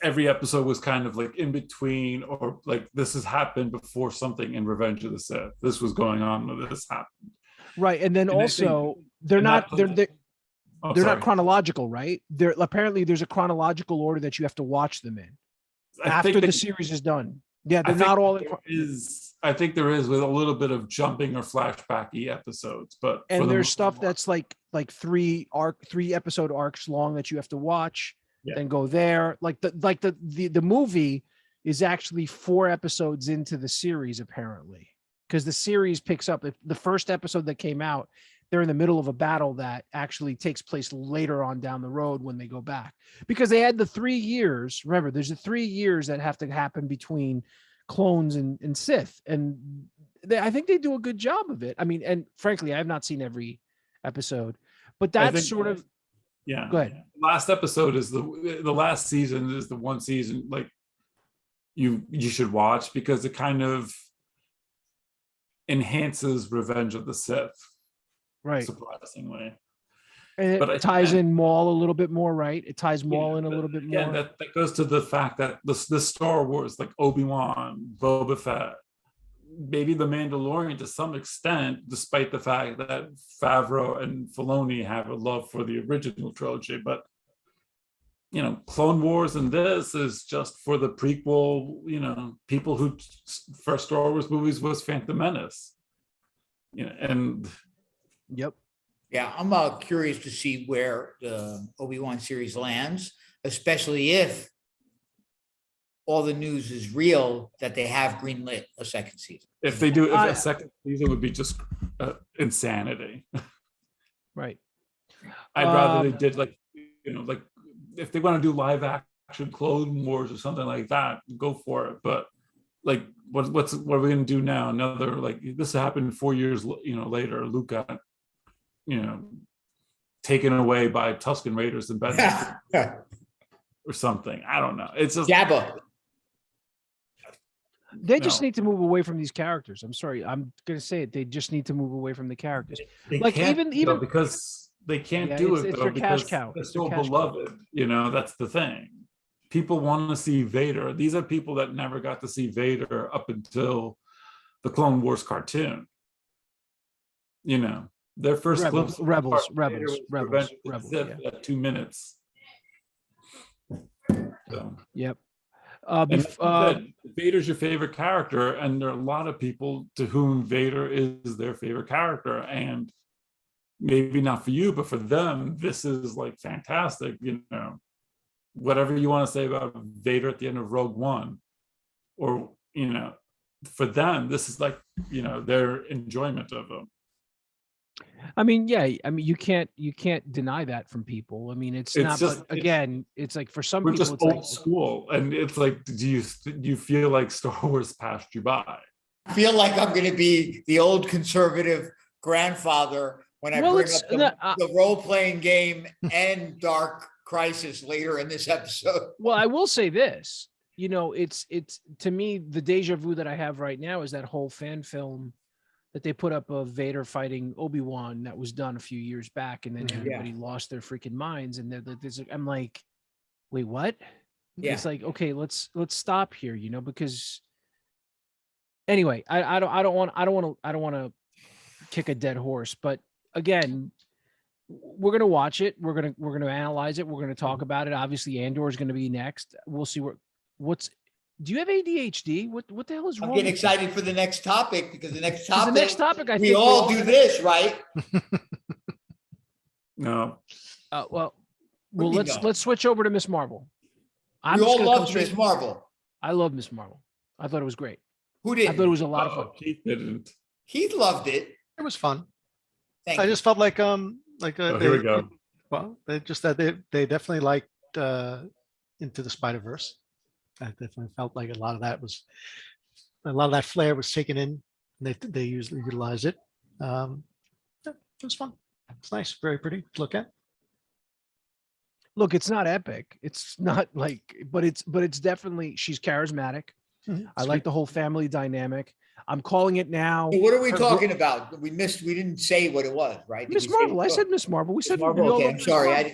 every episode was kind of like in between, or like this has happened before something in Revenge of the Sith. This was going on when this happened. Right. And then also they're not chronological, right? Apparently there's a chronological order that you have to watch them in after the series is done. Yeah, they're not all I think there is, with a little bit of jumping or flashbacky episodes, but there's stuff that's like 3 episode arcs long that you have to watch, then go there. Like the movie is actually 4 episodes into the series, apparently, because the series picks up the first episode that came out. They're in the middle of a battle that actually takes place later on down the road when they go back, because they had the 3 years. Remember, there's the 3 years that have to happen between clones and Sith. And I think they do a good job of it. I mean, and frankly, I have not seen every episode, but that's sort of, yeah. Go ahead. Last episode is the last season is the one season like you should watch, because it kind of enhances Revenge of the Sith. Right. Surprisingly. And it ties in Maul a little bit more, right? It ties Maul in a little bit more. Yeah, that goes to the fact that the Star Wars, like Obi-Wan, Boba Fett, maybe the Mandalorian to some extent, despite the fact that Favreau and Filoni have a love for the original trilogy, but Clone Wars and this is just for the prequel, people who first Star Wars movies was Phantom Menace. And yep. Yeah, I'm curious to see where the Obi-Wan series lands, especially if all the news is real that they have greenlit a second season. If they do, a second season would be just insanity. Right. I'd rather they did like if they want to do live action Clone Wars or something like that, go for it. But like, what are we going to do now? Another, like, this happened 4 years, later. Luke got, taken away by Tusken Raiders in Bed or something. I don't know. It's just Jabba. They just need to move away from these characters. I'm sorry. I'm going to say it. They just need to move away from the characters. They like even because they can't do it it's though, their because cash cow. they're so beloved. That's the thing. People want to see Vader. These are people that never got to see Vader up until the Clone Wars cartoon. Their first Rebels. At 2 minutes. So. Yep. Vader's your favorite character, and there are a lot of people to whom Vader is their favorite character, and maybe not for you, but for them, this is like fantastic. Whatever you want to say about Vader at the end of Rogue One, or for them, this is like their enjoyment of him. I mean, yeah. I mean, you can't deny that from people. I mean, it's not. Just, but again, it's like for some we're people, just it's old school, and it's like, do you feel like Star Wars passed you by? I feel like I'm going to be the old conservative grandfather when I bring up the role-playing game and Dark Crisis later in this episode. Well, I will say this. It's to me, the deja vu that I have right now is that whole fan film that they put up of Vader fighting Obi-Wan that was done a few years back, and then Yeah. everybody lost their freaking minds. And I'm like, wait, what? Yeah. It's like, okay, let's stop here, you know, because anyway, I don't want to kick a dead horse, but again, we're going to watch it. We're going to analyze it. We're going to talk about it. Obviously Andor is going to be next. We'll see do you have ADHD? What the hell is wrong? I'm getting with you? excited for the next topic, because the next 'Cause topic, the next topic, I we think all do this, right? No, Well, What do you let's know? switch over to Miss Marvel. I'm We just all gonna come love straight. Miss Marvel. I love Miss Marvel. I thought it was great. Who I didn't? thought it was a lot of fun. Keith didn't. Keith loved it. It was fun. Thank I you. just felt like Oh, here we go. Well, they just that they definitely liked Into the Spider-Verse. I definitely felt like a lot of that flair was taken in. And they usually utilize it. Yeah, it was fun. It's nice, very pretty to look at. Look, it's not epic. It's not like, but it's definitely, she's charismatic. I like the whole family dynamic. I'm calling it now. So what are we Her- talking about? We didn't say what it was, right? Did Miss we say Marvel. I what- said Miss Marvel. We Miss said Marvel. we all Okay, love I'm Miss sorry. Marvel.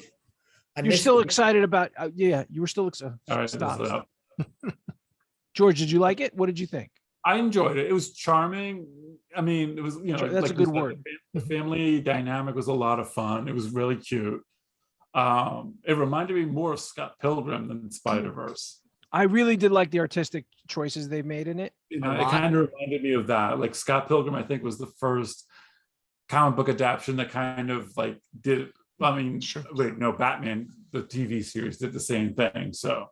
I You're missed still it. excited about? Yeah, you were still excited. All right, Stop. that's up. George, did you like it? What did you think? I enjoyed it. It was charming. I mean, it was, you know, That's a you good said, word. The family dynamic was a lot of fun. It was really cute. It reminded me more of Scott Pilgrim than Spider-Verse. I really did like the artistic choices they made in it. You A know, it lot. kind of reminded me of that. Like Scott Pilgrim, I think, was the first comic book adaptation that kind of like did. I mean, Sure. wait, no, Batman, the TV series did the same thing. So,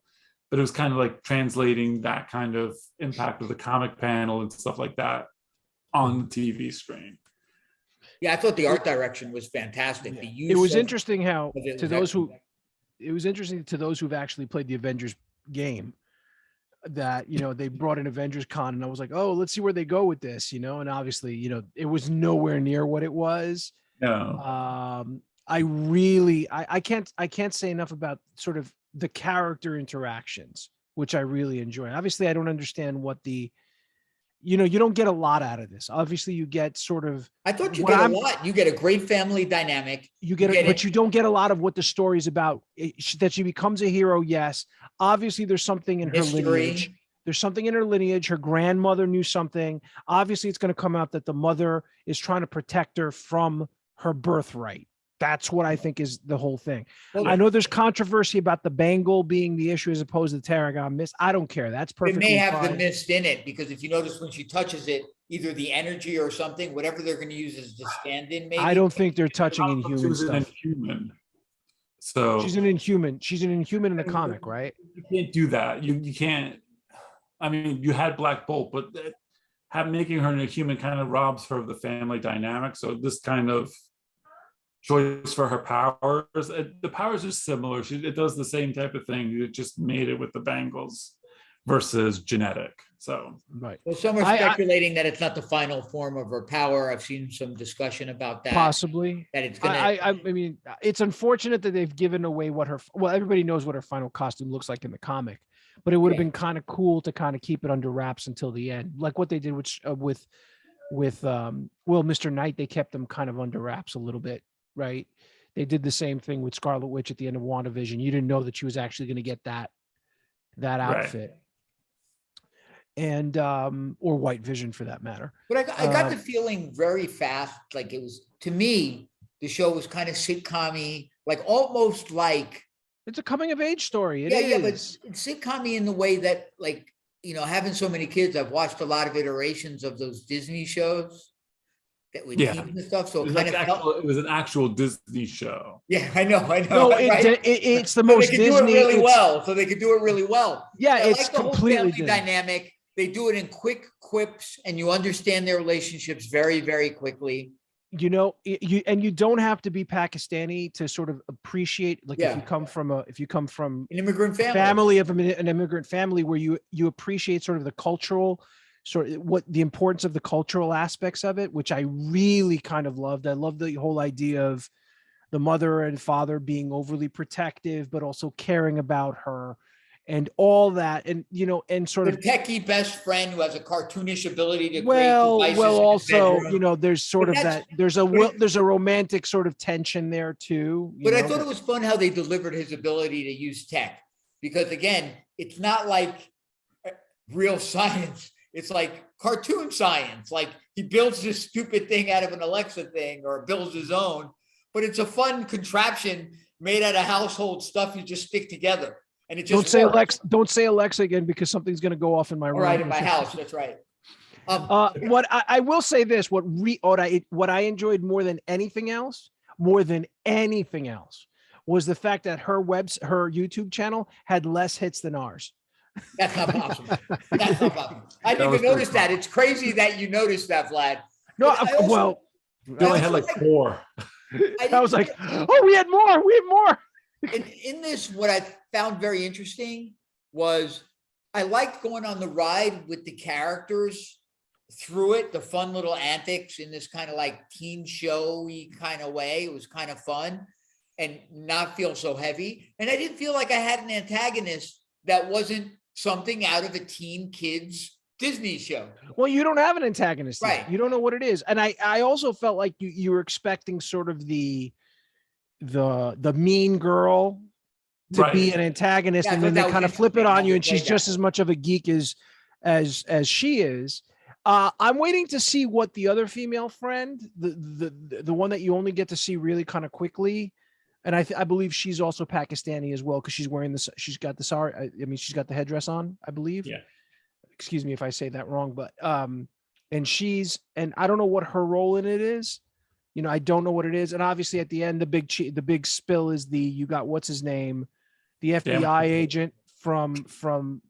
but it was kind of like translating that kind of impact of the comic panel and stuff like that on the TV screen. Yeah, I thought the art direction was fantastic. The use It was of- interesting how of it to was those who excellent. it was interesting to those who've actually played the Avengers game that, you know, they brought in Avengers Con, and I was like, oh, let's see where they go with this, you know, and obviously, you know, it was nowhere near what it was. No, I can't say enough about sort of the character interactions, which I really enjoy. Obviously, I don't understand what you don't get a lot out of this. Obviously, you get sort of I thought you what get a I'm- lot. You get a great family dynamic. you get it, but you don't get a lot of what the story's about. That she becomes a hero, yes. Obviously, there's something in her lineage. Mystery. There's something in her lineage. Her grandmother knew something. Obviously, it's going to come out that the mother is trying to protect her from her birthright. That's what I think is the whole thing. Well, I know there's controversy about the bangle being the issue as opposed to the tarragon mist. I don't care. That's It perfectly may have the fine. mist in it, because if you notice when she touches it, either the energy or something, whatever they're going to use as the stand-in, maybe. I don't think they're touching She Inhuman was an stuff. Inhuman. So She's an Inhuman. She's an Inhuman in the comic, right? you can't do that. You can't. I mean, you had Black Bolt, but making her an Inhuman kind of robs her of the family dynamic. So this kind of choice for her powers, the powers are similar. It does the same type of thing. You just made it with the bangles versus genetic. So Right. Well, some are I- speculating that it's not the final form of her power. I've seen some discussion about that. Possibly. That it's going to. I mean, it's unfortunate that they've given away everybody knows what her final costume looks like in the comic, but it would have Yeah. been kind of cool to kind of keep it under wraps until the end, like what they did with Mr. Knight. They kept them kind of under wraps a little bit, right? They did the same thing with Scarlet Witch at the end of WandaVision. You didn't know that she was actually going to get that outfit, and or White Vision for that matter. But I got the feeling very fast, like it was, to me, the show was kind of sitcom-y, like almost like, It's a coming of age story. It yeah, but is. it's sitcom-y in the way that, like, you know, having so many kids, I've watched a lot of iterations of those Disney shows that with Yeah. teams and stuff. So it it was, kind of felt, it was an actual Disney show. yeah, I know. No, right? it's the So most they could Disney. do it really it's- well. So they could do it really well. Yeah, I it's like the whole completely family Disney. dynamic. They do it in quick quips, and you understand their relationships very, very quickly. You know, you don't have to be Pakistani to sort of appreciate, like, Yeah. if you come from An immigrant a family. family of an immigrant family where you appreciate sort of the cultural, sort of what the importance of the cultural aspects of it, which I really kind of loved. I love the whole idea of the mother and father being overly protective, but also caring about her. and all that, and and sort The of techie best friend who has a cartoonish ability to create well devices in his also bedroom. there's sort But of that's- that there's a romantic sort of tension there too. But I thought it was fun how they delivered his ability to use tech, because again, it's not like real science. It's like cartoon science. Like he builds this stupid thing out of an Alexa thing or builds his own, but it's a fun contraption made out of household stuff you just stick together. And it just don't say Alexa again, because something's going to go off in my room. All right, in my house. That's right. What I will say this, what I enjoyed more than anything else, was the fact that her YouTube channel had less hits than ours. That's not possible. That's not possible. I didn't even notice that. It's crazy that you noticed that, Vlad. No, They only had like 4. I was like, oh, we had more. In this, what I found very interesting was I liked going on the ride with the characters through it, the fun little antics in this kind of like teen showy kind of way. It was kind of fun and not feel so heavy. And I didn't feel like I had an antagonist that wasn't something out of a teen kids Disney show. Well, you don't have an antagonist, right? You don't know what it is. And I also felt like you were expecting sort of the mean girl to be an antagonist, and then they kind of flip it on you, and she's just as much of a geek as she is. I'm waiting to see what the other female friend, the one that you only get to see really kind of quickly, and I believe she's also Pakistani as well, because she's wearing this. She's got the sari. I mean, she's got the headdress on, I believe. Yeah. Excuse me if I say that wrong, but and I don't know what her role in it is. I don't know what it is. And obviously at the end, the big spill is you got, what's his name? The FBI agent from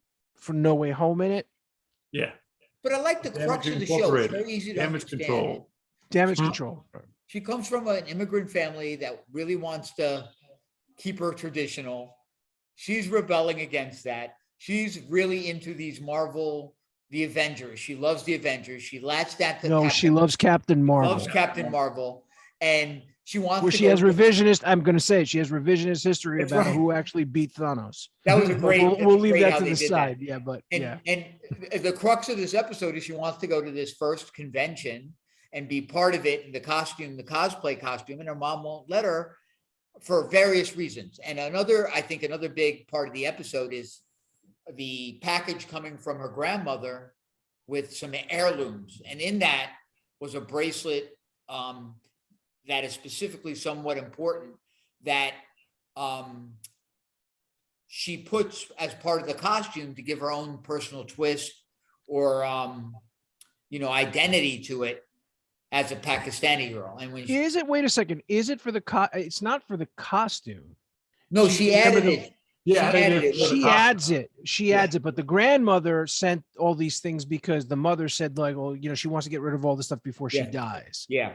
No Way Home in it. Yeah. But I like the crux of the show. It's very easy to understand. Damage control. She comes from an immigrant family that really wants to keep her traditional. She's rebelling against that. She's really into these Marvel, the Avengers. She loves the Avengers. She latched at the she loves Captain Marvel. Loves Captain Marvel, and she wants. Well, she has revisionist. I'm going to say she has revisionist history about who actually beat Thanos. That was a great. We'll leave that to the side. Yeah, but and the crux of this episode is she wants to go to this first convention and be part of it in the cosplay costume, and her mom won't let her for various reasons. And I think another big part of the episode is the package coming from her grandmother with some heirlooms, and in that was a bracelet that is specifically somewhat important that she puts as part of the costume to give her own personal twist or identity to it as a Pakistani girl. And when wait a second, is it for it's not for the costume? No, she added it. Yeah, she adds it, but the grandmother sent all these things because the mother said, like, well, she wants to get rid of all this stuff before she dies. Yeah.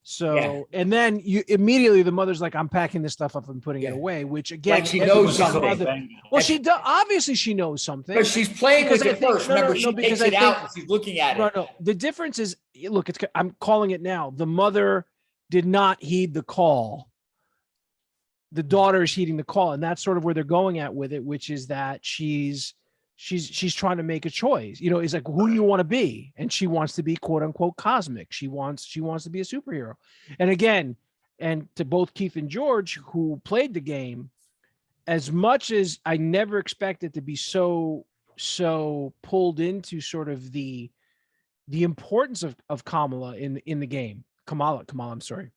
So, and then immediately the mother's like, I'm packing this stuff up and putting it away, which again, like she knows something. Well, she does. Obviously she knows something. But she's playing with it first. Remember, she takes it out and she's looking at it. No. The difference is, look, I'm calling it now. The mother did not heed the call. The daughter is heeding the call, and that's sort of where they're going at with it, which is that she's trying to make a choice. It's like, who do you want to be? And she wants to be quote unquote cosmic. She wants to be a superhero. And again, and to both Keith and George, who played the game, as much as I never expected to be so pulled into sort of the importance of Kamala in the game. Kamala, I'm sorry.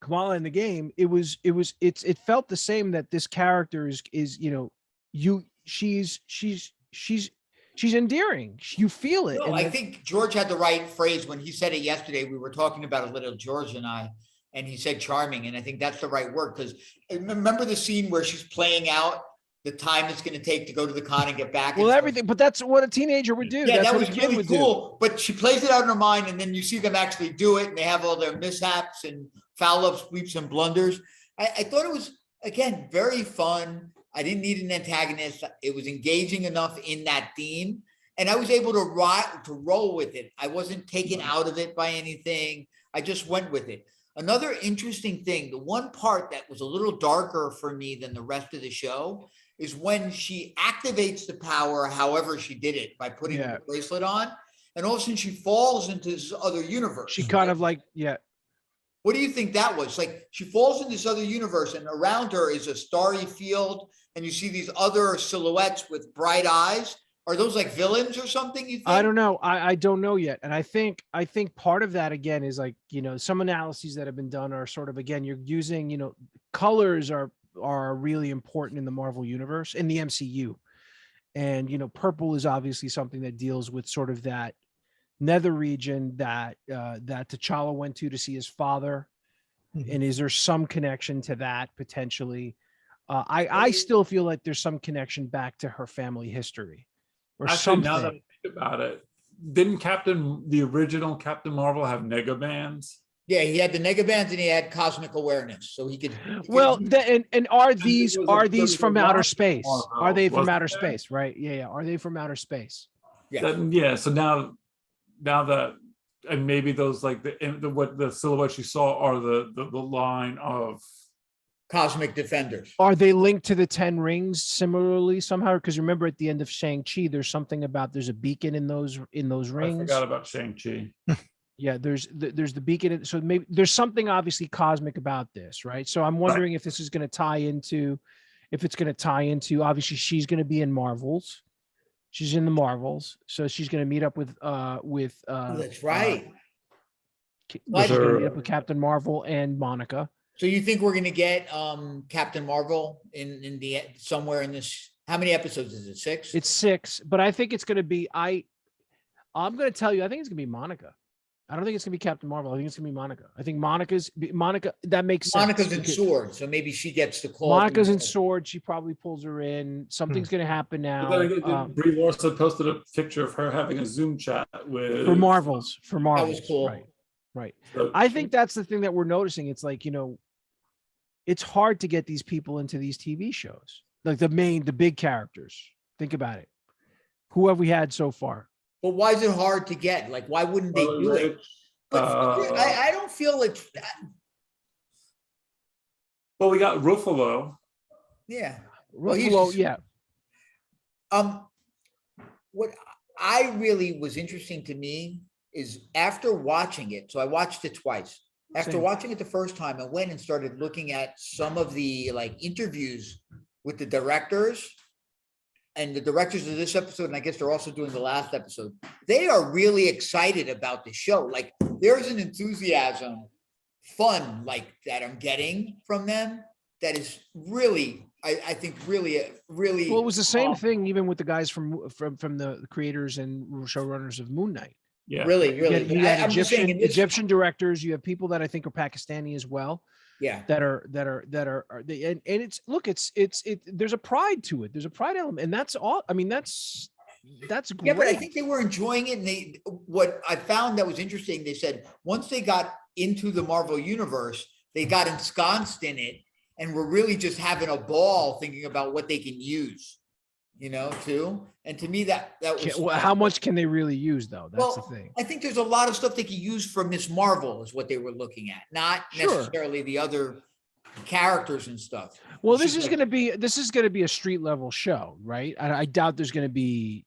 Kamala in the game, it felt the same, that this character is she's endearing. You feel it. No, I think George had the right phrase when he said it yesterday. We were talking about it a little, George and I, and he said charming, and I think that's the right word, because remember the scene where she's playing out the time it's going to take to go to the con and get back. Well, everything, but that's what a teenager would do. Yeah, that's that was really cool. But she plays it out in her mind, and then you see them actually do it, and they have all their mishaps and foul-ups, sweeps, and blunders. I thought it was, again, very fun. I didn't need an antagonist. It was engaging enough in that theme, and I was able to roll with it. I wasn't taken out of it by anything. I just went with it. Another interesting thing, the one part that was a little darker for me than the rest of the show is when she activates the power, however she did it, by putting the bracelet on, and all of a sudden she falls into this other universe. She kind of like, What do you think that was? Like, she falls in this other universe, and around her is a starry field, and you see these other silhouettes with bright eyes. Are those like villains or something, you think? I don't know. I don't know yet. And I think part of that again is like, some analyses that have been done are sort of, again, you're using, colors are really important in the Marvel universe, in the MCU. And, purple is obviously something that deals with sort of that nether region that T'Challa went to see his father. And is there some connection to that potentially? I still feel like there's some connection back to her family history. Or Actually, something. now that I think about it, didn't the original Captain Marvel have negabands? Yeah, he had the negabands and he had cosmic awareness, so he could. Well, and are these from outer space? Marvel, Are they from outer there? space? Right? Yeah. Are they from outer space? Yeah. So now that, and maybe those like the silhouettes you saw are the line of Cosmic Defenders. Are they linked to the 10 rings similarly somehow? Because remember at the end of Shang-Chi, there's something about there's a beacon in those rings. I forgot about Shang-Chi. Yeah, there's the beacon. So maybe there's something obviously cosmic about this, right? So I'm wondering if this is going to tie into, obviously she's going to be in Marvels. She's in the Marvels, so she's going to meet up with That's right. She's going to meet up with Captain Marvel and Monica. So you think we're going to get Captain Marvel in the somewhere in this? How many episodes is it? 6? It's 6, but I think it's going to be. I'm going to tell you. I think it's going to be Monica. I don't think it's going to be Captain Marvel. I think it's going to be Monica. I think Monica. That makes sense. Monica's in Sword, so maybe she gets the call. Monica's in Sword. She probably pulls her in. Something's going to happen now. Brie Larson posted a picture of her having a Zoom chat with for Marvels. That was cool. Right. So, I think that's the thing that we're noticing. It's like, it's hard to get these people into these TV shows, like the big characters. Think about it. Who have we had so far? But why is it hard to get? Like, why wouldn't they do it? But I don't feel like. Well, we got Ruffalo. Yeah. Ruffalo, yeah. What I really was interesting to me is after watching it. So I watched it twice. After watching it the first time, I went and started looking at some of the interviews with the directors and the directors of this episode. And I guess they're also doing the last episode. They are really excited about the show. Like, there's an enthusiasm, fun that I'm getting from them. That is really, I think really. Well, it was the same thing even with the guys from the creators and showrunners of Moon Knight. Yeah, really. You have Egyptian directors. You have people that I think are Pakistani as well. Yeah. That are and it's there's a pride to it. There's a pride element, and that's all. I mean, that's great. Yeah, but I think they were enjoying it. And what I found that was interesting, they said once they got into the Marvel universe, they got ensconced in it and were really just having a ball thinking about what they can use. Too. And to me, that was how much can they really use, though? That's the thing. I think there's a lot of stuff they can use from Miss Marvel is what they were looking at, not necessarily the other characters and stuff. Well, this is going to be a street level show, right? I doubt there's going to be.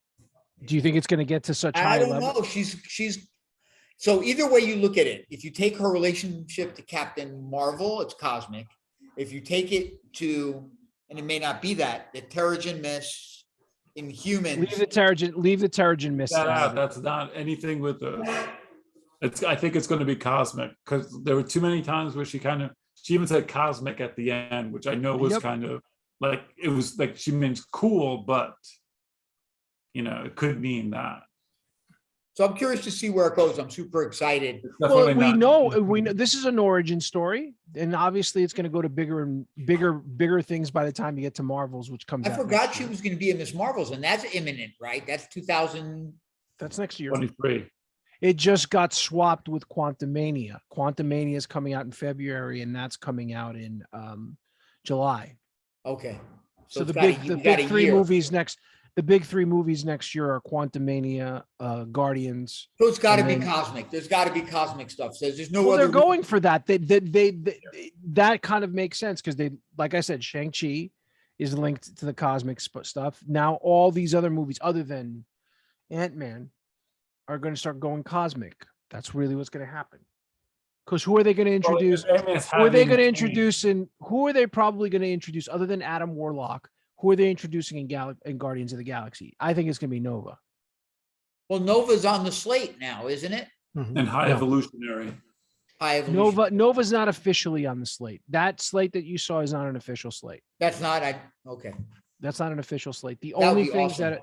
Do you think it's going to get to such high level? I don't know. She's so either way you look at it. If you take her relationship to Captain Marvel, it's cosmic. If you take it to, and it may not be that, the Terrigen Mist. Inhumans. Leave the Terrigen Mist out. That's not anything with I think it's going to be cosmic because there were too many times where she even said cosmic at the end, which I know was kind of like, it was like she means cool, but it could mean that. So I'm curious to see where it goes. I'm super excited. Well, we know this is an origin story, and obviously it's going to go to bigger and bigger things by the time you get to Marvels, which comes. I forgot she was going to be in Miss Marvels, and that's imminent, right? That's 2000. That's next year. 23. It just got swapped with Quantumania. Quantumania is coming out in February, and that's coming out in July. Okay. So the big 3 movies next. the big three movies next year are Quantumania, Guardians. So it's got to And be then- cosmic. There's got to be cosmic stuff. So there's no Well, other. they're going for that. That kind of makes sense because they, like I said, Shang-Chi is linked to the cosmic stuff. Now all these other movies, other than Ant-Man, are going to start going cosmic. That's really what's going to happen. Because who are they going to introduce? Who are they going to introduce? And who are they probably going to introduce other than Adam Warlock? Who are they introducing in Guardians of the Galaxy? I think it's going to be Nova. Well, Nova's on the slate now, isn't it? And High No. Evolutionary. High Evolution. Nova's not officially on the slate. That slate that you saw is not an official slate. That's not. Okay. That's not an official slate. The That would only be things awesome.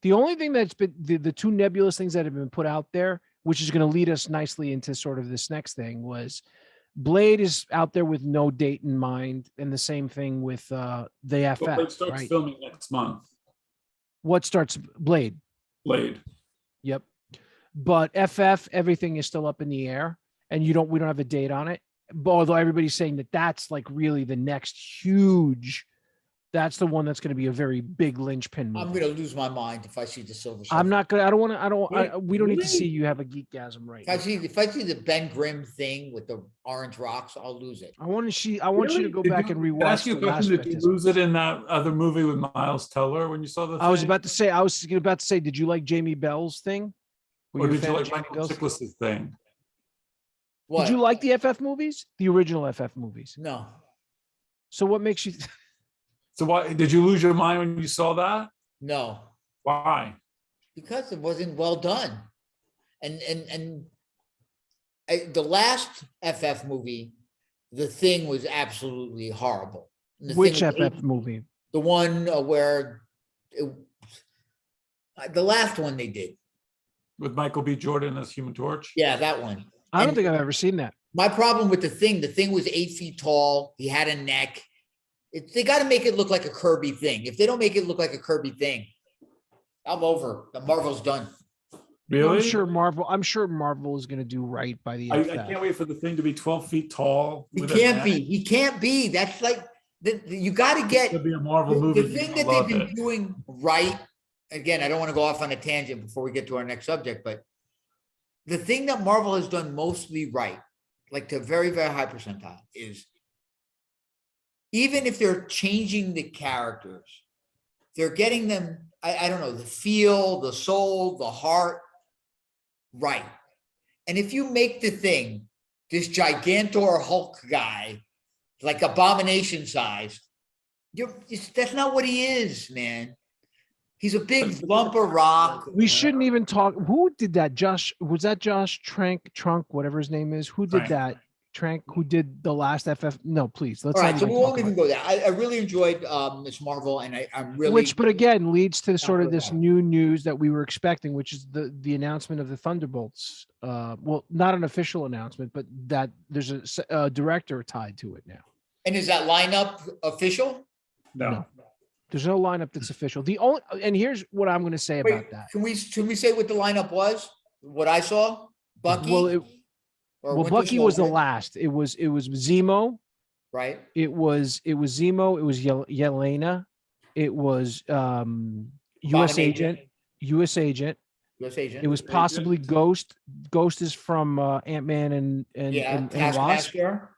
the only thing that's been the two nebulous things that have been put out there, which is going to lead us nicely into sort of this next thing, was Blade is out there with no date in mind, and the same thing with the FF. But Blade starts right? filming next month. What starts Blade? Blade. Yep. But FF, everything is still up in the air, and we don't have a date on it. But although everybody's saying that that's like really the next huge, that's the one that's going to be a very big linchpin movie. I'm gonna lose my mind if I see the Silver Surfer. I'm not gonna. I don't want to. We don't need to Really? see you have a geekgasm right If now. I see the Ben Grimm thing with the orange rocks, I'll lose it. I want to see. I want you to go Did back and Can I ask rewatch you a the last question? Did you Baptism. lose it in that other movie with Miles Teller when you saw the I was thing? about to say. Did you like Jamie Bell's thing? Were Or you a did you fan of like Jamie Michael Bell's? Chiklis' thing? What? Did you like the FF movies? The original FF movies. No. So what makes you? So why did you lose your mind when you saw that? No. Why? Because it wasn't well done. The last FF movie, The Thing, was absolutely horrible. And The Which Thing was FF movie? The one where the last one they did. With Michael B. Jordan as Human Torch? Yeah, that one. I don't And think I've ever seen that. my problem with the thing was 8 feet tall. He had a neck. They got to make it look like a Kirby thing. If they don't make it look like a Kirby thing, I'm over. The Marvel's done. Really? I'm sure Marvel is going to do right by the I FF. can't wait for the thing to be 12 feet tall. He with a can't neck. be. He can't be. That's like you got to It's get gonna be a Marvel movie. the thing I that they've love been it. doing right. Again, I don't want to go off on a tangent before we get to our next subject, but the thing that Marvel has done mostly right, like to a very, very high percentile, is even if they're changing the characters, they're getting them, I don't know, the feel, the soul, the heart right. And if you make the Thing this Gigantor Hulk guy, like Abomination size, that's not what he is, man. He's a big lump of rock. We shouldn't even talk. Who did that? Was that Josh Trunk, whatever his name is? Who did Trank. that? Trank, who did the last FF? No, please. Let's All not right, so even we talk won't about even go there. I really enjoyed Miss Marvel, and I'm really which, but again, leads to sort of really this bad. new news that we were expecting, which is the announcement of the Thunderbolts. Well, not an official announcement, but that there's a director tied to it now. And is that lineup official? No. There's no lineup that's official. And here's what I'm going to say Wait, about that. can we say what the lineup was? What I saw? Bucky? Well, Winter Bucky was the Soldier, last. It was Zemo. right? It was Zemo. It was Yelena. It was U.S. Abomination. Agent. U.S. Agent. U.S. Agent. It was possibly Ghost. Ghost is from Ant-Man and Wasp. Taskmaster.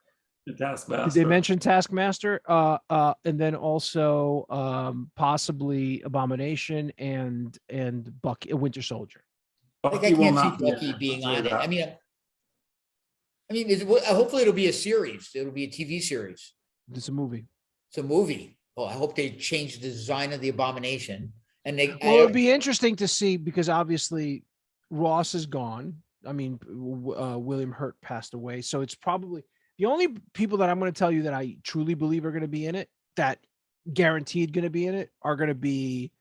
The Taskmaster. Did they mention Taskmaster? And then also possibly Abomination and Bucky, Winter Soldier. Like I Bucky will can't see not be Bucky in it, being I'll on say it. that. I mean, hopefully it'll be a series. It'll be a TV series. It's a movie. It's a movie. Oh, I hope they change the design of the Abomination. And Well, it'd be interesting to see because obviously Ross is gone. I mean, William Hurt passed away, so it's probably the only people that I'm going to tell you that I truly believe are going to be in it, that guaranteed going to be in it, are going to be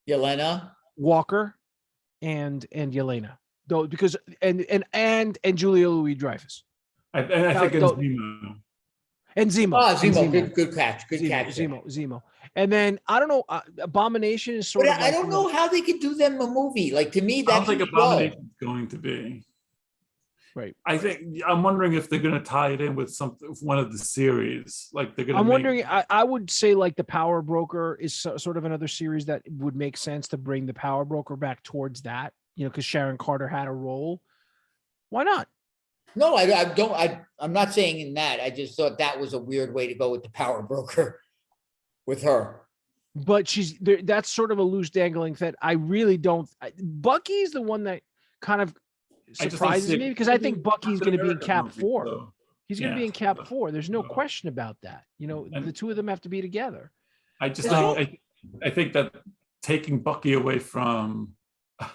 Yelena. Walker and Yelena, though, because and Julia Louis-Dreyfus I think it's Don't- Zemo. and Zemo. Oh, and Zemo. Good catch. Good catch. Zemo. And then I don't know. Abomination is sort But of. I don't know how they could do them a movie. Like to me, I that don't think could go. Abomination's going to be. Right. I think I'm wondering if they're going to tie it in with one of the series, like they're going to. I'm wondering. I would say like the Power Broker is sort of another series that would make sense to bring the Power Broker back towards that. You know, because Sharon Carter had a role. Why not? No, I don't. I'm not saying in that. I just thought that was a weird way to go with the Power Broker with her. But she's there. That's sort of a loose dangling thread. I really don't. Bucky's the one that kind of surprises me because I think Bucky's going to be in Cap 4. So, He's going to be in Cap 4. There's no question about that. You know, the two of them have to be together. I think that taking Bucky away from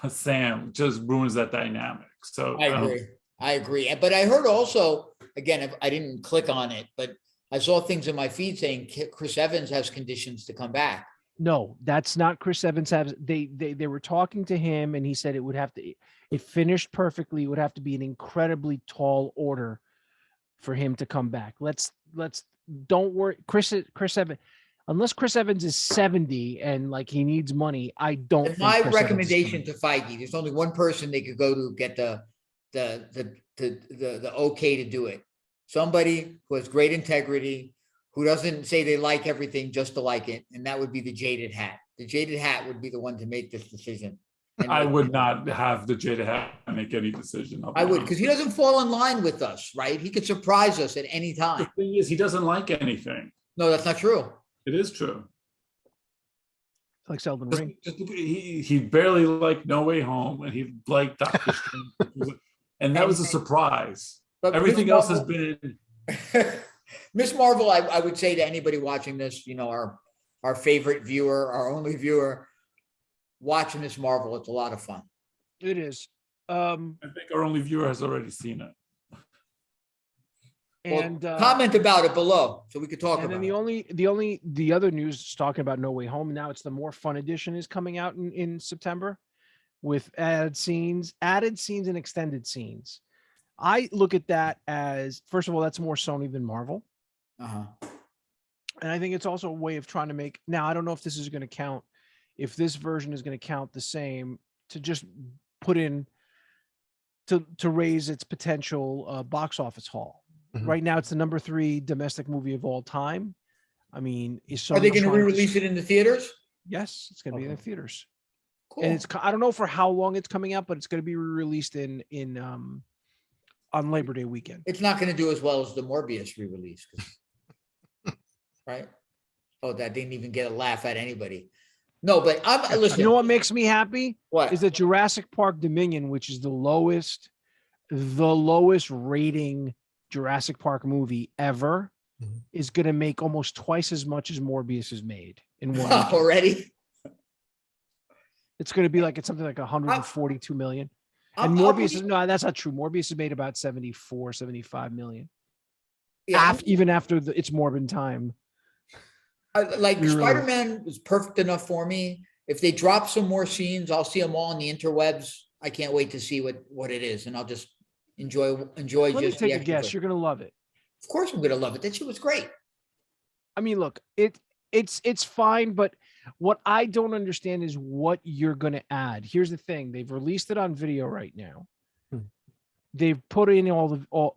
Sam just ruins that dynamic. So I agree. But I heard also, again, I didn't click on it, but I saw things in my feed saying Chris Evans has conditions to come back. No, that's not Chris Evans. They were talking to him, and he said it would have to. It finished perfectly. It would have to be an incredibly tall order for him to come back. Don't worry, Chris Evans. Unless Chris Evans is 70 and like he needs money, I don't. And my recommendation to Feige: there's only one person they could go to get the okay to do it. Somebody who has great integrity, who doesn't say they like everything just to like it, and that would be the Jaded Hat. The Jaded Hat would be the one to make this decision. And I would not have the Jaded Hat make any decision. I would, because he doesn't fall in line with us, right? He could surprise us at any time. The thing is, he doesn't like anything. No, that's not true. It is true. Like Elden Ring. He barely liked No Way Home, and he liked Doctor Strange, and that was a surprise. But everything else has been. Miss Marvel, I would say to anybody watching this, you know, our favorite viewer, our only viewer, watching Miss Marvel, it's a lot of fun. It is. I think our only viewer has already seen it. And comment about it below so we could talk about it. And the other news is talking about No Way Home. Now it's the More Fun edition is coming out in September with added scenes and extended scenes. I look at that as, first of all, that's more Sony than Marvel. And I think it's also a way of trying to make, now I don't know if this is going to count, if this version is going to count the same to just put in to raise its potential box office haul. Mm-hmm. Right now it's the number 3 domestic movie of all time. I mean, are they going to re-release it in the theaters? Yes, it's going to be in the theaters. Cool. And I don't know for how long it's coming out, but it's going to be re-released on Labor Day weekend. It's not going to do as well as the Morbius re-release, right? Oh, that didn't even get a laugh at anybody. No, but I'm listen. You know what makes me happy? What is that Jurassic Park Dominion, which is the lowest rating Jurassic Park movie ever, is going to make almost twice as much as Morbius has made in one already. It's going to be like, it's something like 142 million. And Morbius no, that's not true. Morbius has made about 74, 75 million. Yeah. Even after it's Morbin time. Spider-Man was perfect enough for me. If they drop some more scenes, I'll see them all on the interwebs. I can't wait to see what it is. And I'll just enjoy. Let me take a guess. You're going to love it. Of course I'm going to love it. That shit was great. I mean, look, it's fine, but what I don't understand is what you're going to add. Here's the thing. They've released it on video right now. They've put in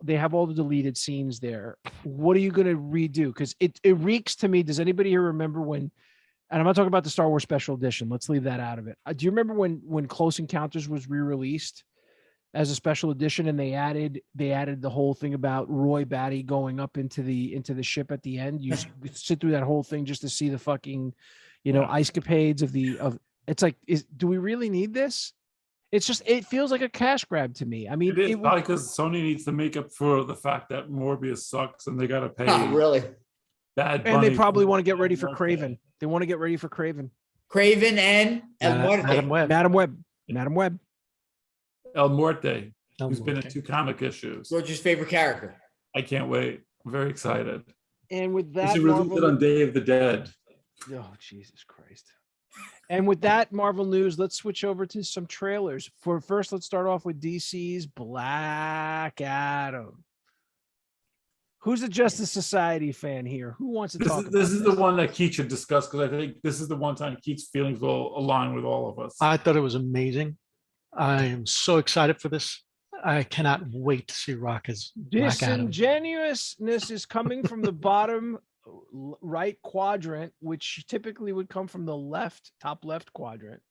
they have all the deleted scenes there. What are you going to redo? Because it reeks to me. Does anybody here remember when, and I'm not talking about the Star Wars Special Edition. Let's leave that out of it. Do you remember when Close Encounters was re-released as a special edition, and they added the whole thing about Roy Batty going up into the ship at the end? You sit through that whole thing just to see the fucking, ice capades of it's like, do we really need this? It's just, it feels like a cash grab to me. I mean, it is probably because Sony needs to make up for the fact that Morbius sucks and they got to pay. Oh, really? Bad and they probably want to get ready for Craven. They want to get ready for Craven. Craven and El Muerte. Madam Web. El Muerte, who's been in 2 comic issues. Roger's favorite character. I can't wait. I'm very excited. And with that, they released it on Day of the Dead. Oh, Jesus Christ. And with that Marvel news, let's switch over to some trailers. First, let's start off with DC's Black Adam. Who's a Justice Society fan here? Who wants to talk about this? This is the one that Keith should discuss, because I think this is the one time Keith's feelings will align with all of us. I thought it was amazing. I am so excited for this. I cannot wait to see Rock as Black Adam. Disingenuousness is coming from the bottom right quadrant, which typically would come from the top left quadrant.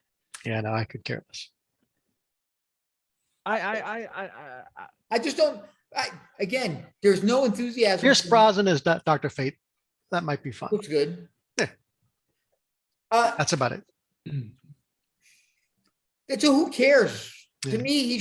Yeah, no, I could care less. I just don't. Again, there's no enthusiasm. Pierce Brosnan is Dr. Fate. That might be fun. Looks good. Yeah. That's about it. So who cares? Yeah. To me,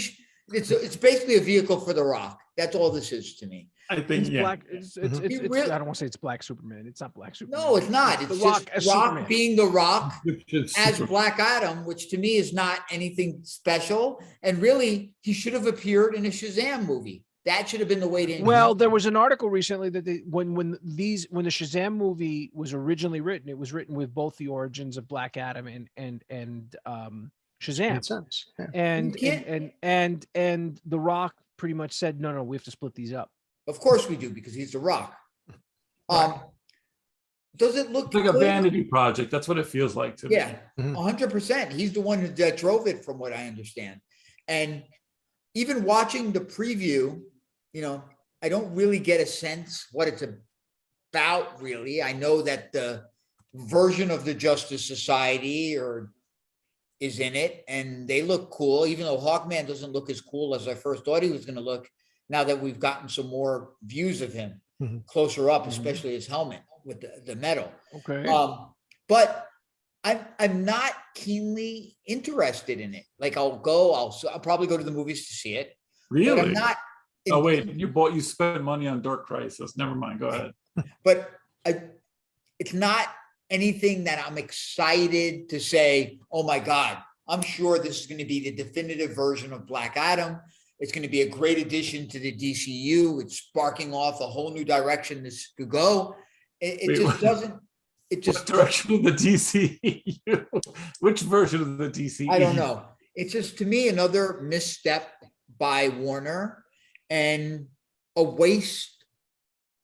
it's basically a vehicle for The Rock. That's all this is to me. I think It's yeah. black. It's I don't want to say it's Black Superman. It's not Black Superman. No, it's not. It's The just Rock as Rock Superman. being The Rock It's as super- Black Adam, which to me is not anything special. And really, he should have appeared in a Shazam movie. That should have been the way to. Well, there was an article recently that when the Shazam movie was originally written, it was written with both the origins of Black Adam and Shazam. Makes sense. Yeah. And The Rock pretty much said, no, we have to split these up. Of course we do, because he's The Rock. Does it look It's like a good? vanity project. That's what it feels like to me. Yeah, 100%. He's the one that drove it, from what I understand. And even watching the preview, I don't really get a sense what it's about, really. I know that the version of the Justice Society is in it, and they look cool, even though Hawkman doesn't look as cool as I first thought he was going to look, now that we've gotten some more views of him closer up, especially his helmet with the metal. Okay. But I'm not keenly interested in it. Like I'll probably go to the movies to see it. But Really? I'm not. Oh wait, you spent money on Dark Crisis. Never mind. Go ahead. But it's not anything that I'm excited to say, oh my God, I'm sure this is going to be the definitive version of Black Adam. It's going to be a great addition to the DCEU. It's sparking off a whole new direction this could go. What direction of the DCEU? Which version of the DCEU? I don't know. It's just, to me, another misstep by Warner and a waste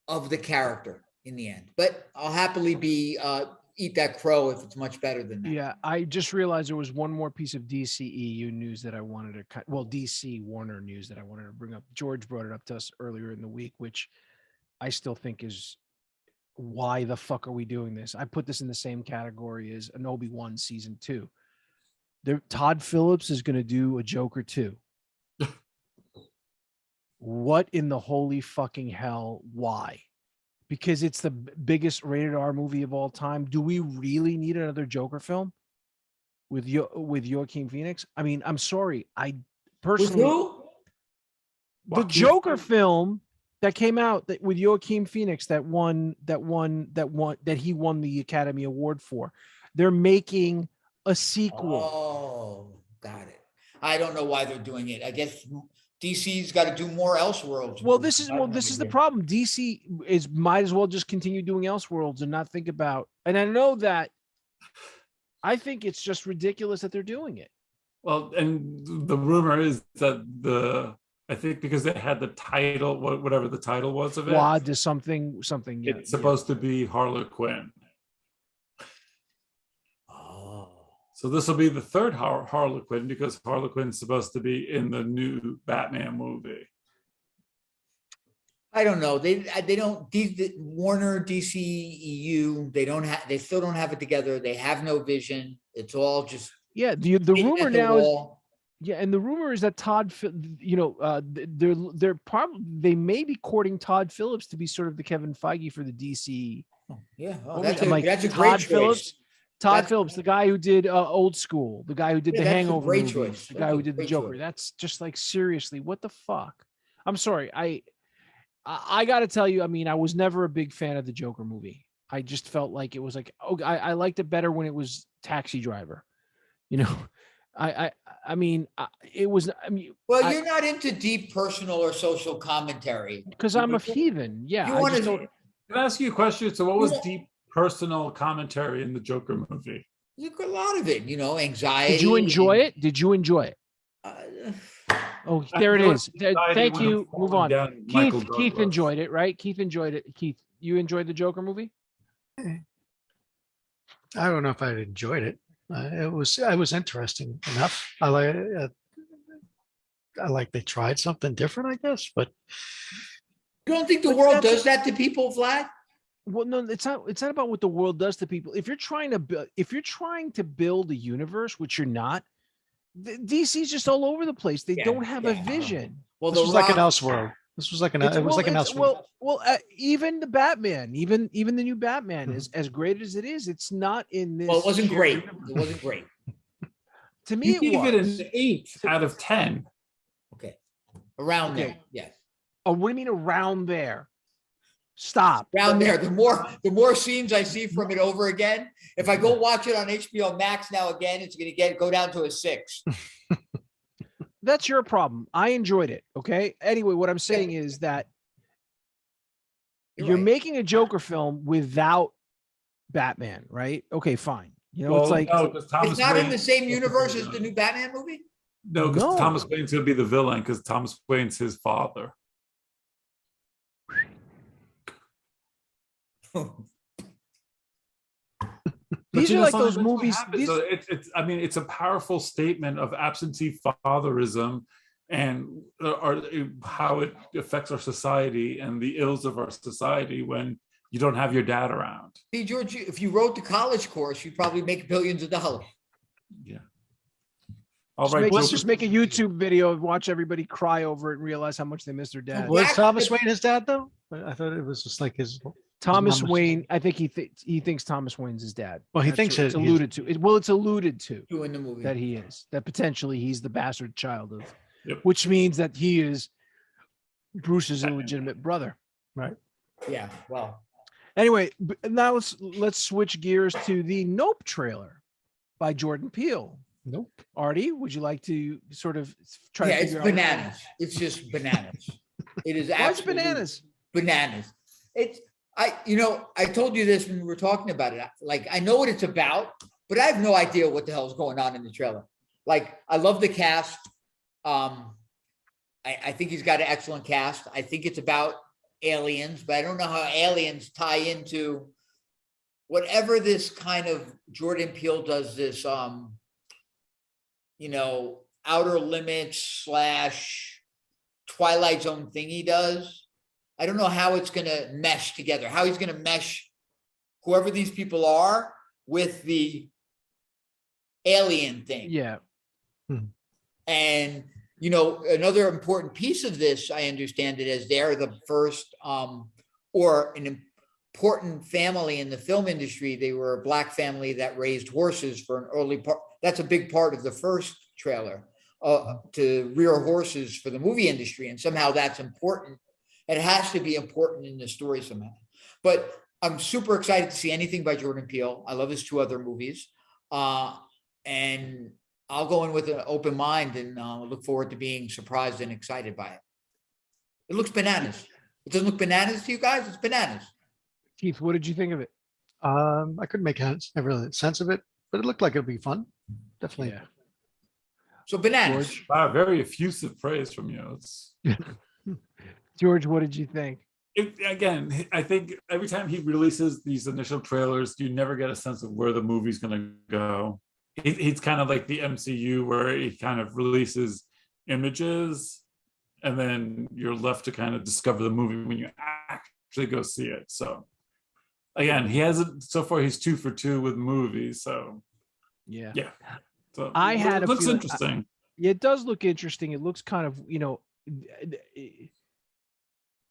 of the character in the end. But I'll happily eat that crow if it's much better than that. Yeah, I just realized there was one more piece of DCEU news that I wanted to cut. Well, DC Warner news that I wanted to bring up. George brought it up to us earlier in the week, which I still think is, why the fuck are we doing this? I put this in the same category as an Obi-Wan season 2. Todd Phillips is going to do a Joker 2. What in the holy fucking hell? Why? Because it's the biggest rated R movie of all time. Do we really need another Joker film with Joaquin Phoenix? I mean, I'm sorry. I personally, With who? the Joker film that came out with Joaquin Phoenix that he won the Academy Award for. They're making a sequel. Oh, got it. I don't know why they're doing it. I guess DC's got to do more Elseworlds. Well, this is the problem. DC might as well just continue doing Elseworlds and not think about. And I know that. I think it's just ridiculous that they're doing it. Well, and the rumor is that I think because they had the title, whatever the title was of it, Quad to something. it's supposed to be Harlequin. Oh, So this will be the third Harlequin, because Harlequin's supposed to be in the new Batman movie. I don't know. They don't. Warner DCEU. They still don't have it together. They have no vision. It's all just. Yeah. The rumor now is. Yeah, and the rumor is that they're probably, they may be courting Todd Phillips to be sort of the Kevin Feige for the DC. Yeah, that's a great choice. Todd Phillips, the guy who did Old School, the guy who did the Hangover movies, choice. the guy who did the Joker. That's just like, seriously, what the fuck? I'm sorry. I got to tell you, I mean, I was never a big fan of the Joker movie. I just felt like it was like, I liked it better when it was Taxi Driver, I mean, it was. I mean, well, you're not into deep personal or social commentary because I'm a heathen. Yeah, Can I ask you a question? So, what was deep personal commentary in the Joker movie? There's a lot of it. Anxiety. Did you enjoy it? Oh, there it is. Thank you. Move on. Keith enjoyed it, right? Keith enjoyed it. Keith, you enjoyed the Joker movie? I don't know if I enjoyed it. It was interesting enough. like they tried something different, I guess. But You don't think the But world that's- does that to people, Vlad? Well, no, it's not. It's not about what the world does to people. If you're trying to build, if you're trying to build a universe, which you're not, DC's just all over the place. They Yeah, don't have a yeah. vision. Well, this The was like an Rock- Elseworld. This was like an. It's- It was like an Elseworld. even the Batman, even the new Batman, is as great as it is. It's not in this. Well, it wasn't shared great. universe. It wasn't great. To me. You It gave it was. an 8 out of 10. Okay. Around Okay. there. Yes. Oh, what do you mean around there? Stop. Around there. The more scenes I see from it over again, if I go watch it on HBO Max now again, it's going to go down to a 6. That's your problem. I enjoyed it. Okay. Anyway, what I'm saying is that you're right. making a Joker film without Batman, right? Okay, fine. You know, it's like no, 'cause Thomas It's not in Wayne- the same universe as the new Batman movie? No, because No. Thomas Wayne's gonna be the villain because Thomas Wayne's his father. these you are know, like sometimes those that's what movies. happens, These, though. It's I mean, it's a powerful statement of absentee fatherism and how it affects our society and the ills of our society when you don't have your dad around. See, George, if you wrote the college course, you'd probably make billions of dollars. Yeah. All right, let's Joker. just make a YouTube video, watch everybody cry over it, and realize how much they miss their dad. Well, Was Thomas Wayne his dad though? I thought it was just like his. Thomas Thomas- Wayne, I think he thinks Thomas Wayne's his dad. Well, he That's thinks what it's he's- alluded to. It's alluded to Doing the movie. that he is, that potentially he's the bastard child of, Yep. which means that he is Bruce's illegitimate brother. Yeah. Well, Anyway, now let's switch gears to the Nope trailer by Jordan Peele. Nope. Artie, would you like to sort of try yeah, to it's figure out? bananas. It's just bananas. It is Why it's absolutely bananas? bananas. I told you this when we were talking about it. Like, I know what it's about, but I have no idea what the hell is going on in the trailer. Like, I love the cast. I think he's got an excellent cast. I think it's about aliens, but I don't know how aliens tie into whatever this kind of Jordan Peele does this, Outer Limits / Twilight Zone thing he does. I don't know how it's going to mesh together, how he's going to mesh whoever these people are with the alien thing. Yeah. And, another important piece of this, I understand it as they're the first or an important family in the film industry. They were a Black family that raised horses for an early part. That's a big part of the first trailer, to rear horses for the movie industry. And somehow that's important. It has to be important in the story somehow. But I'm super excited to see anything by Jordan Peele. I love his 2 other movies. And I'll go in with an open mind and look forward to being surprised and excited by it. It looks bananas. It doesn't look bananas to you guys? It's bananas. Keith, what did you think of it? I couldn't make a sense of it, but it looked like it'd be fun. Definitely. Yeah. So bananas. George? Wow, very effusive praise from you. George, what did you think? Again, I think every time he releases these initial trailers, you never get a sense of where the movie's going to go. He's kind of like the MCU, where he kind of releases images and then you're left to kind of discover the movie when you actually go see it. So again, he hasn't, so far he's 2 for 2 with movies. So Yeah. So I had it a looks feeling- interesting. It does look interesting. It looks kind of,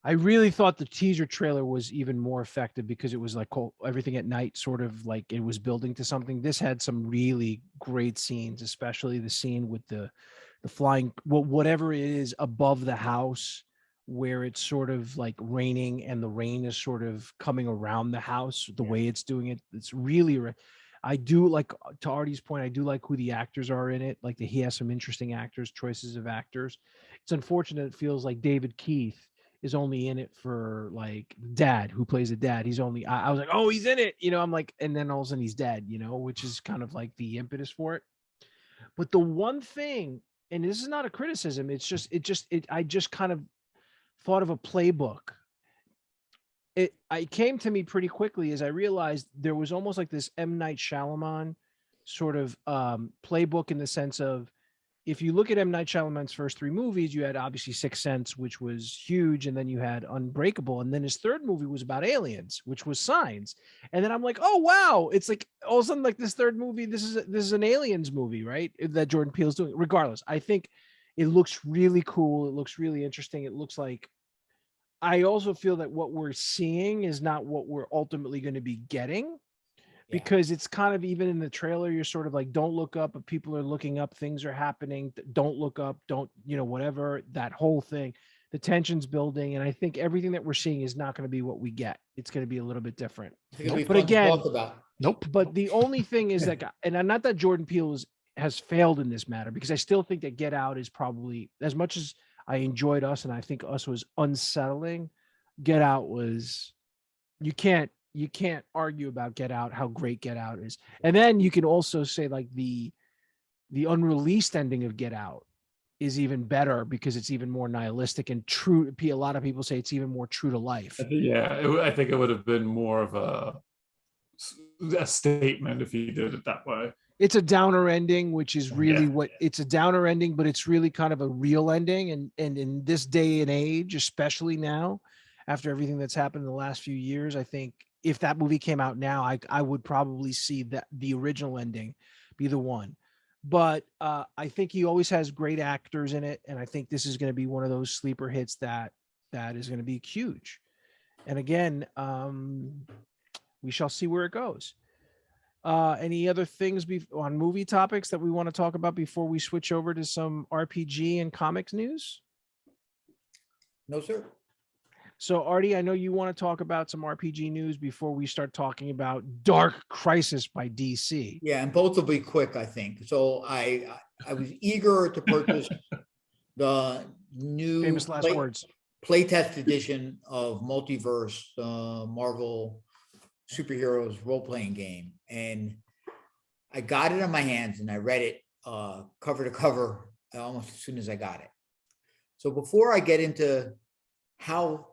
I really thought the teaser trailer was even more effective because it was like everything at night, sort of like it was building to something. This had some really great scenes, especially the scene with the flying, whatever it is above the house, where it's sort of like raining and the rain is sort of coming around the house, the way it's doing it. It's really, I do like, to Artie's point, I do like who the actors are in it. Like he has some interesting choices of actors. It's unfortunate. It feels like David Keith is only in it for like dad, who plays a dad. He's only, I was like, oh, he's in it. I'm like, and then all of a sudden he's dead, which is kind of like the impetus for it. But the one thing, and this is not a criticism, I just kind of thought of a playbook. It came to me pretty quickly as I realized there was almost like this M. Night Shyamalan sort of playbook, in the sense of if you look at M. Night Shyamalan's first three movies, you had obviously Sixth Sense, which was huge, and then you had Unbreakable, and then his third movie was about aliens, which was Signs. And then I'm like, oh wow, it's like all of a sudden like this third movie, this is an aliens movie, right? That Jordan Peele's doing. Regardless, I think it looks really cool. It looks really interesting. It looks like, I also feel that what we're seeing is not what we're ultimately going to be getting. Because it's kind of, even in the trailer, you're sort of like, don't look up, but people are looking up, things are happening, don't look up, don't, whatever, that whole thing, the tension's building. And I think everything that we're seeing is not going to be what we get. It's going to be a little bit different. But again, but the only thing is that, and not that Jordan Peele has failed in this matter, because I still think that Get Out is probably, as much as I enjoyed Us and I think Us was unsettling, Get Out was, you can't argue about Get Out, how great Get Out is. And then you can also say like the unreleased ending of Get Out is even better because it's even more nihilistic and true. A lot of people say it's even more true to life. Yeah, I think it would have been more of a statement if he did it that way. It's a downer ending, which is really it's a downer ending, but it's really kind of a real ending. And in this day and age, especially now, after everything that's happened in the last few years, I think if that movie came out now, I would probably see that the original ending be the one. But I think he always has great actors in it. And I think this is going to be one of those sleeper hits that is going to be huge. And again, we shall see where it goes. Any other things on movie topics that we want to talk about before we switch over to some RPG and comics news? No, sir. So, Artie, I know you want to talk about some RPG news before we start talking about Dark Crisis by DC. Yeah, and both will be quick, I think. So I was eager to purchase the new Famous last words playtest edition of Multiverse, Marvel superheroes role-playing game, and I got it in my hands and I read it cover to cover almost as soon as I got it. So before I get into how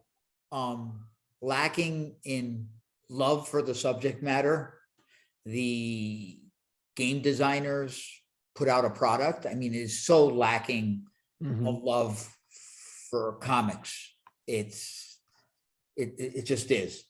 lacking in love for the subject matter the game designers put out a product, I mean, it is so lacking of love for comics. It just is.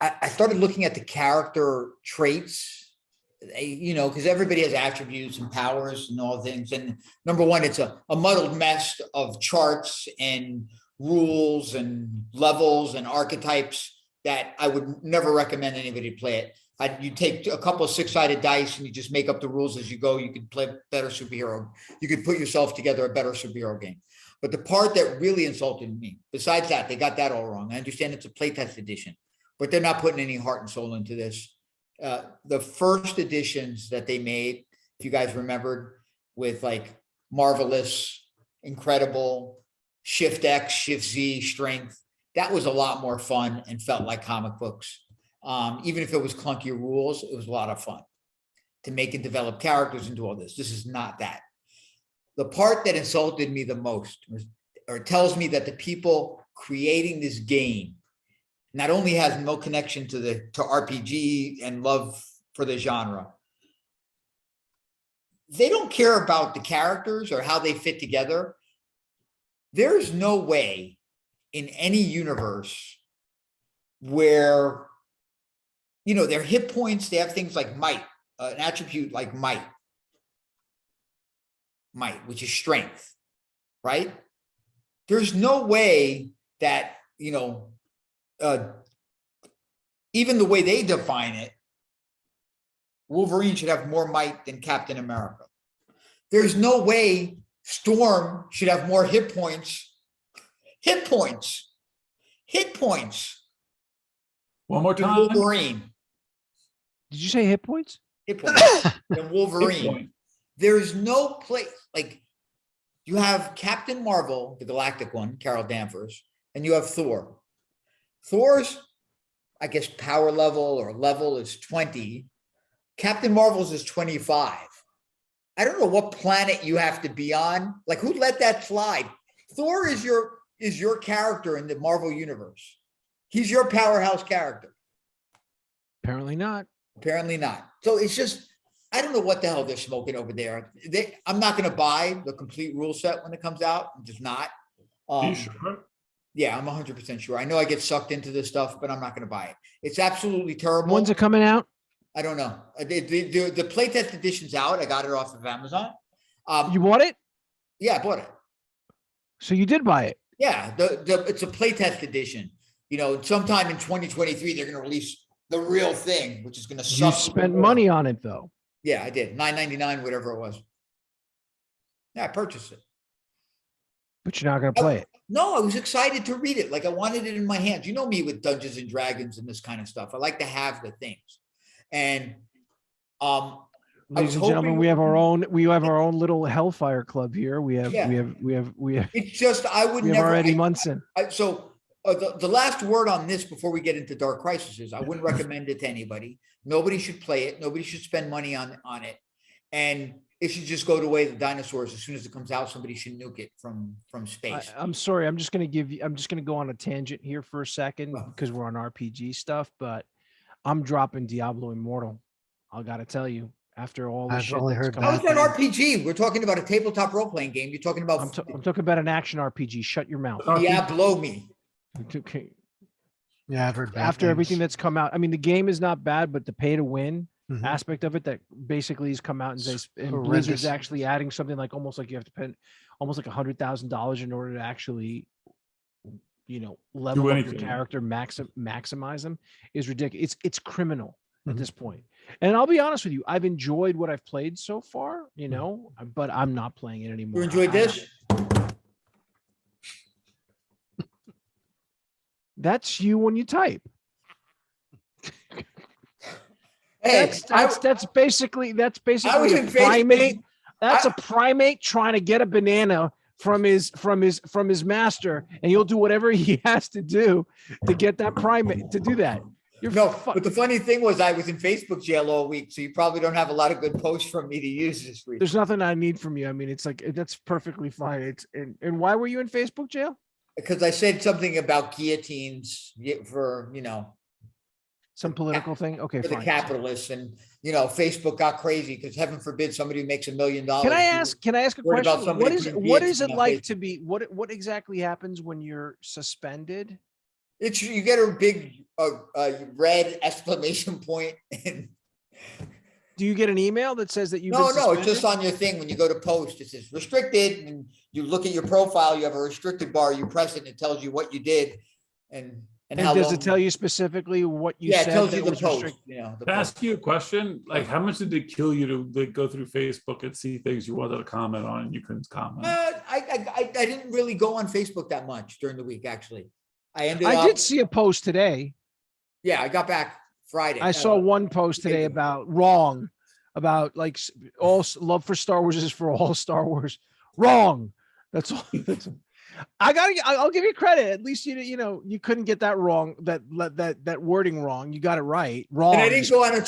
I started looking at the character traits, because everybody has attributes and powers and all things. And number one, it's a muddled mess of charts and rules and levels and archetypes that I would never recommend anybody play it. You take a couple of six-sided dice and you just make up the rules as you go. You could play better superhero. You could put yourself together a better superhero game. But the part that really insulted me, besides that, they got that all wrong. I understand it's a playtest edition, but they're not putting any heart and soul into this. The first editions that they made, if you guys remembered, with like Marvelous, Incredible, Shift X, Shift Z, Strength, that was a lot more fun and felt like comic books. Even if it was clunky rules, it was a lot of fun to make and develop characters and do all this. This is not that. The part that insulted me the most, or tells me that the people creating this game not only has no connection to RPG and love for the genre, they don't care about the characters or how they fit together. There's no way in any universe where, their hit points, they have things like might, an attribute like might, which is strength, right? There's no way that, even the way they define it, Wolverine should have more might than Captain America. There's no way Storm should have more hit points. One more time. Wolverine. Did you say hit points? Hit points. Than Wolverine. There's no place, like, you have Captain Marvel, the galactic one, Carol Danvers, and you have Thor. Thor's, I guess, power level or level is 20. Captain Marvel's is 25. I don't know what planet you have to be on. Like, who let that slide? Thor is your character in the Marvel universe. He's your powerhouse character. Apparently not. Apparently not. So it's just, I don't know what the hell they're smoking over there. I'm not going to buy the complete rule set when it comes out. I'm just not. You sure? Yeah, I'm 100% sure. I know I get sucked into this stuff, but I'm not going to buy it. It's absolutely terrible. When's it coming out? I don't know. The playtest edition's out. I got it off of Amazon. You bought it? Yeah, I bought it. So you did buy it? Yeah, it's a playtest edition. You know, sometime in 2023, they're going to release the real thing, which is going to suck. You spent money on it though. Yeah, I did. $9.99, whatever it was. Yeah, I purchased it. But you're not going to play it. No, I was excited to read it. Like I wanted it in my hands. You know me with Dungeons and Dragons and this kind of stuff. I like to have the things. And ladies and gentlemen, we have our own little Hellfire Club here. We have It's just I would we have never our Eddie Munson. The last word on this before we get into Dark Crisis is I wouldn't recommend it to anybody. Nobody should play it. Nobody should spend money on it. And it should just go the way of the dinosaurs. As soon as it comes out, somebody should nuke it from space. I'm sorry. I'm just going to go on a tangent here for a second because we're on RPG stuff, but I'm dropping Diablo Immortal. I got to tell you, after all the shit only heard How is that RPG? We're talking about a tabletop role-playing game. You're talking about I'm talking about an action RPG. Shut your mouth. Diablo me. Okay. Yeah, I've heard. After everything that's come out, I mean, the game is not bad, but the pay to win Mhm. aspect of it that basically has come out and says, and Horrendous. Blizzard's actually adding something like almost like you have to pay almost like $100,000 in order to actually, level up your anything. character, maximize them is ridiculous. It's criminal at Mhm. this point. And I'll be honest with you, I've enjoyed what I've played so far, but I'm not playing it anymore. You enjoyed this? That's you when you type. Hey, That's basically I was a in primate. Facebook. That's a primate trying to get a banana from his master, and you'll do whatever he has to do to get that primate to do that. But the funny thing was I was in Facebook jail all week, so you probably don't have a lot of good posts from me to use this week. There's nothing I need from you. I mean, it's like that's perfectly fine. And why were you in Facebook jail? Because I said something about guillotines for, Some political thing. Okay, for the fine. capitalists, and Facebook got crazy because heaven forbid somebody makes $1 million. Can I ask a Heard about question? somebody What is putting it guillotine on like Facebook. to be what exactly happens when you're suspended? It's you get a big red exclamation point. And Do you get an email that says that you've no, been it's suspended? just on your thing when you go to post. It says restricted, and you look at your profile. You have a restricted bar. You press it, and it tells you what you did, and how does long. it tell you specifically what you Yeah, said? it tells that you the was post. restricted? The Can I post. ask you a question? Like, how much did it kill you to go through Facebook and see things you wanted to comment on and you couldn't comment? I didn't really go on Facebook that much during the week. Actually, I did see a post today. Yeah, I got back Friday. I saw one post today about like all love for Star Wars is for all Star Wars. Wrong. That's all. I'll give you credit. At least you couldn't get that wrong. That wording wrong. You got it right. Wrong. And I didn't go on a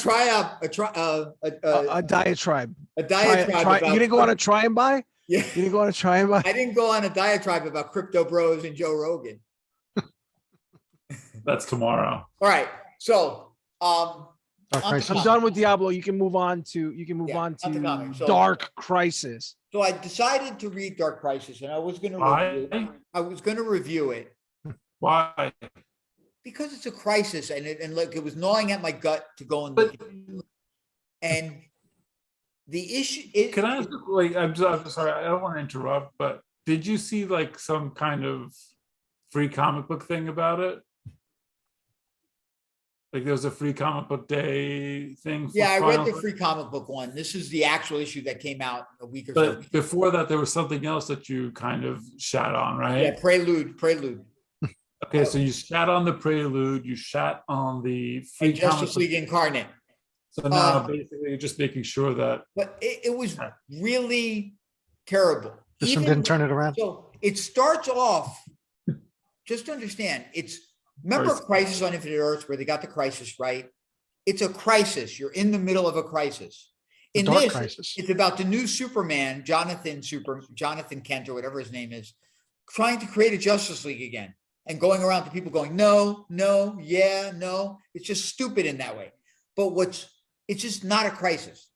diatribe. A diatribe. You didn't go on a try and buy. Yeah. You didn't go on a try and buy. I didn't go on a diatribe about crypto bros and Joe Rogan. That's tomorrow. All right. So I'm done with Diablo. You can move on to on the comic. So- Dark Crisis. So I decided to read Dark Crisis, and I was going to review it Why? because it's a crisis, and it was gnawing at my gut to go and look at it. And the issue Can I ask, like, I'm sorry, I don't want to interrupt, but did you see like some kind of free comic book thing about it? Like there was a free comic book day thing. Yeah, I read the free comic book one. This is the actual issue that came out a week or so. But before that, there was something else that you kind of shat on, right? Yeah, Prelude. Okay, so you shat on the Prelude, you shat on the free And comic Justice book. League Incarnate. So now basically you're just making sure that. But it was really terrible. This one didn't turn it around. So it starts off, just understand, remember Crisis on Infinite Earths where they got the crisis, right? It's a crisis. You're in the middle of a crisis. In Dark this, Crisis. it's about the new Superman, Jonathan Kent or whatever his name is, trying to create a Justice League again and going around to people going, no, yeah, no. It's just stupid in that way. But what's it's just not a crisis.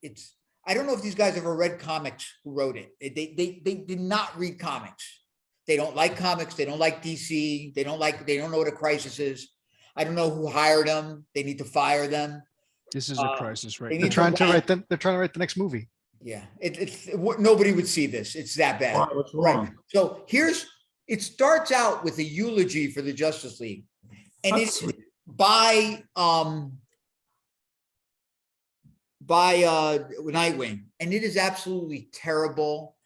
I don't know if these guys ever read comics who wrote it. They did not read comics. They don't like comics. They don't like DC. They don't know what a crisis is. I don't know who hired them. They need to fire them. This is a crisis right they now. They're trying to write the next movie. Yeah, nobody would see this. It's that bad. Why? What's wrong? Right. So it starts out with a eulogy for the Justice League, and That's it's by Nightwing, and it is absolutely terrible.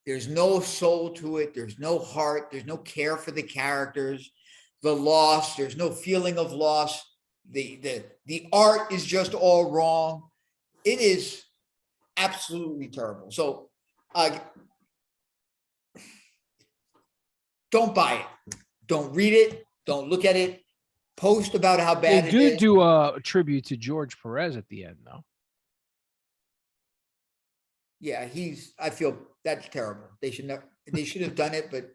There's no soul to it. There's no heart. There's no care for the characters. The loss. There's no feeling of loss. The art is just all wrong. It is absolutely terrible. So don't buy it. Don't read it. Don't look at it. Post about how bad They it is. do a tribute to George Perez at the end, though. Yeah, I feel that's terrible. They should have done it, but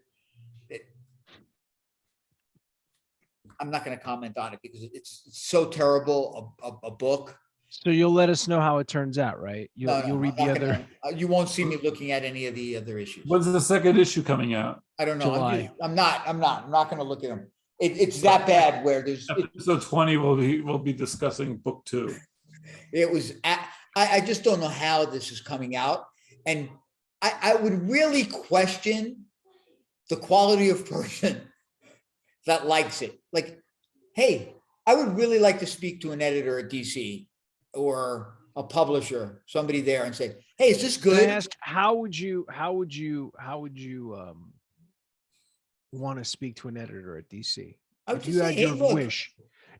I'm not going to comment on it because it's so terrible. A book. So you'll let us know how it turns out, right? You'll read the other. You won't see me looking at any of the other issues. When's the second issue coming out? I don't know. July. I'm not going to look at them. It's that bad where there's. Episode 20 we'll be discussing book 2. It was. I just don't know how this is coming out, and I would really question the quality of person that likes it. Like, hey, I would really like to speak to an editor at DC or a publisher, somebody there, and say, hey, is this good? Can I ask, how would you want to speak to an editor at DC? I would If just you say, had hey, your look, wish.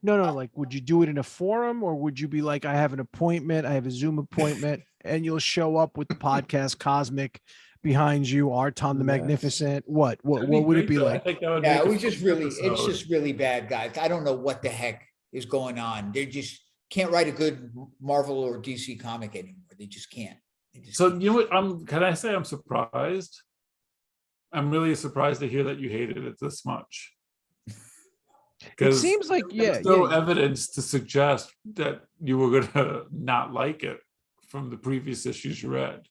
No, like, would you do it in a forum, or would you be like, I have an appointment, I have a Zoom appointment, and you'll show up with the podcast Cosmic behind you, Arton the Magnificent? What would it be like? I think that would yeah, make it a was just fun really, episode. it's just really bad, guys. I don't know what the heck is going on. They just can't write a good Marvel or DC comic anymore. They just can't. So you know what? Can I say I'm surprised? I'm really surprised to hear that you hated it this much. It seems like, there's no evidence to suggest that you were gonna not like it from the previous issues you read.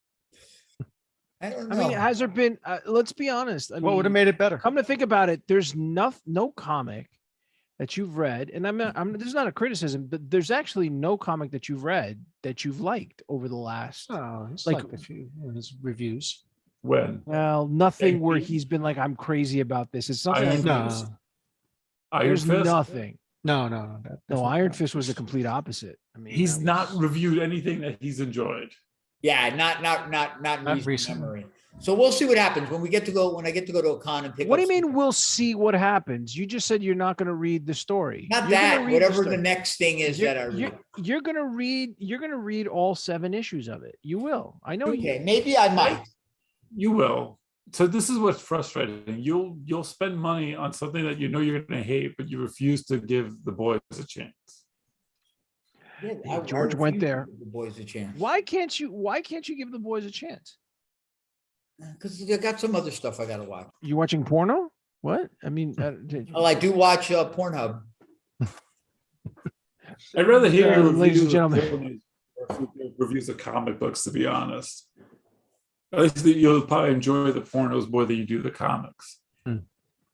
I don't know. I mean, has there been? Let's be honest. What would have made it better? Come to think about it, there's no comic that you've read, and this is not a criticism, but there's actually no comic that you've read that you've liked over the last. Oh, he's like- like a few his reviews. When Well, nothing where Maybe. he's been like, I'm crazy about this. It's something. Iron like Fist. this. Iron There's Fist, nothing. No. No, Iron Fist was the complete opposite. I mean, he's that not was- reviewed anything that he's enjoyed. Yeah, not recent recent. memory. So we'll see what happens when I get to go to a con and pick. What do up you mean? stuff. We'll see what happens. You just said you're not going to read the story. Not You're gonna that. read Whatever the story. next thing is that I read. You're going to read. You're going to read all 7 issues of it. You will. I know Okay, you. maybe I might. You will. So this is what's frustrating. You'll spend money on something that you know you're going to hate, but you refuse to give the boys a chance. Yeah, Yeah, George went refuse to there. give the boys a chance. Why can't you give the boys a chance? Because they got some other stuff I got to watch. You watching porno? What? I mean, Well, I do watch Pornhub. I'd rather hear your ladies and reviews gentlemen. of reviews of comic books, to be honest. At least you'll probably enjoy the pornos more than you do the comics.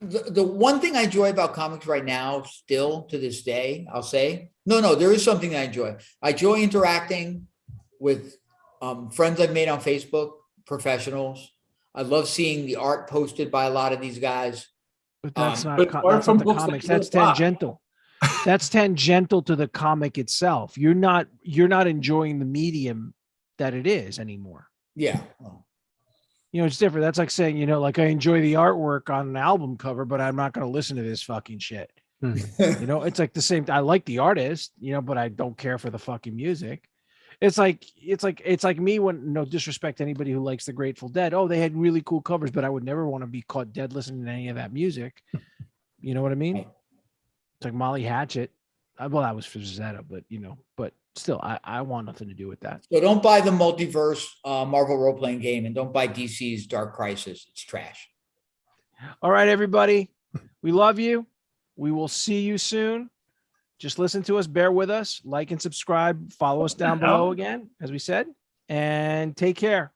The one thing I enjoy about comics right now, still to this day, I'll say, no, there is something I enjoy. I enjoy interacting with friends I've made on Facebook, professionals. I love seeing the art posted by a lot of these guys. But that's not. but co- apart That's from not the books that comics. you That's don't buy. tangential. That's tangential to the comic itself. You're not enjoying the medium that it is anymore. Yeah. Well, You know, it's different. That's like saying, you know, like I enjoy the artwork on an album cover, but I'm not going to listen to this fucking shit. You know, it's like the same. I like the artist, you know, but I don't care for the fucking music. It's like me when, no disrespect to anybody who likes the Grateful Dead. Oh, they had really cool covers, but I would never want to be caught dead listening to any of that music. You know what I mean? Right. It's like Molly Hatchet. Well, that was for Zeta, but you know, but still, I want nothing to do with that. so don't buy the multiverse Marvel role-playing game, and don't buy DC's Dark Crisis. It's trash. All right, everybody. We love you. We will see you soon. just listen to us, bear with us, like and subscribe, follow us down below again, as we said, and take care.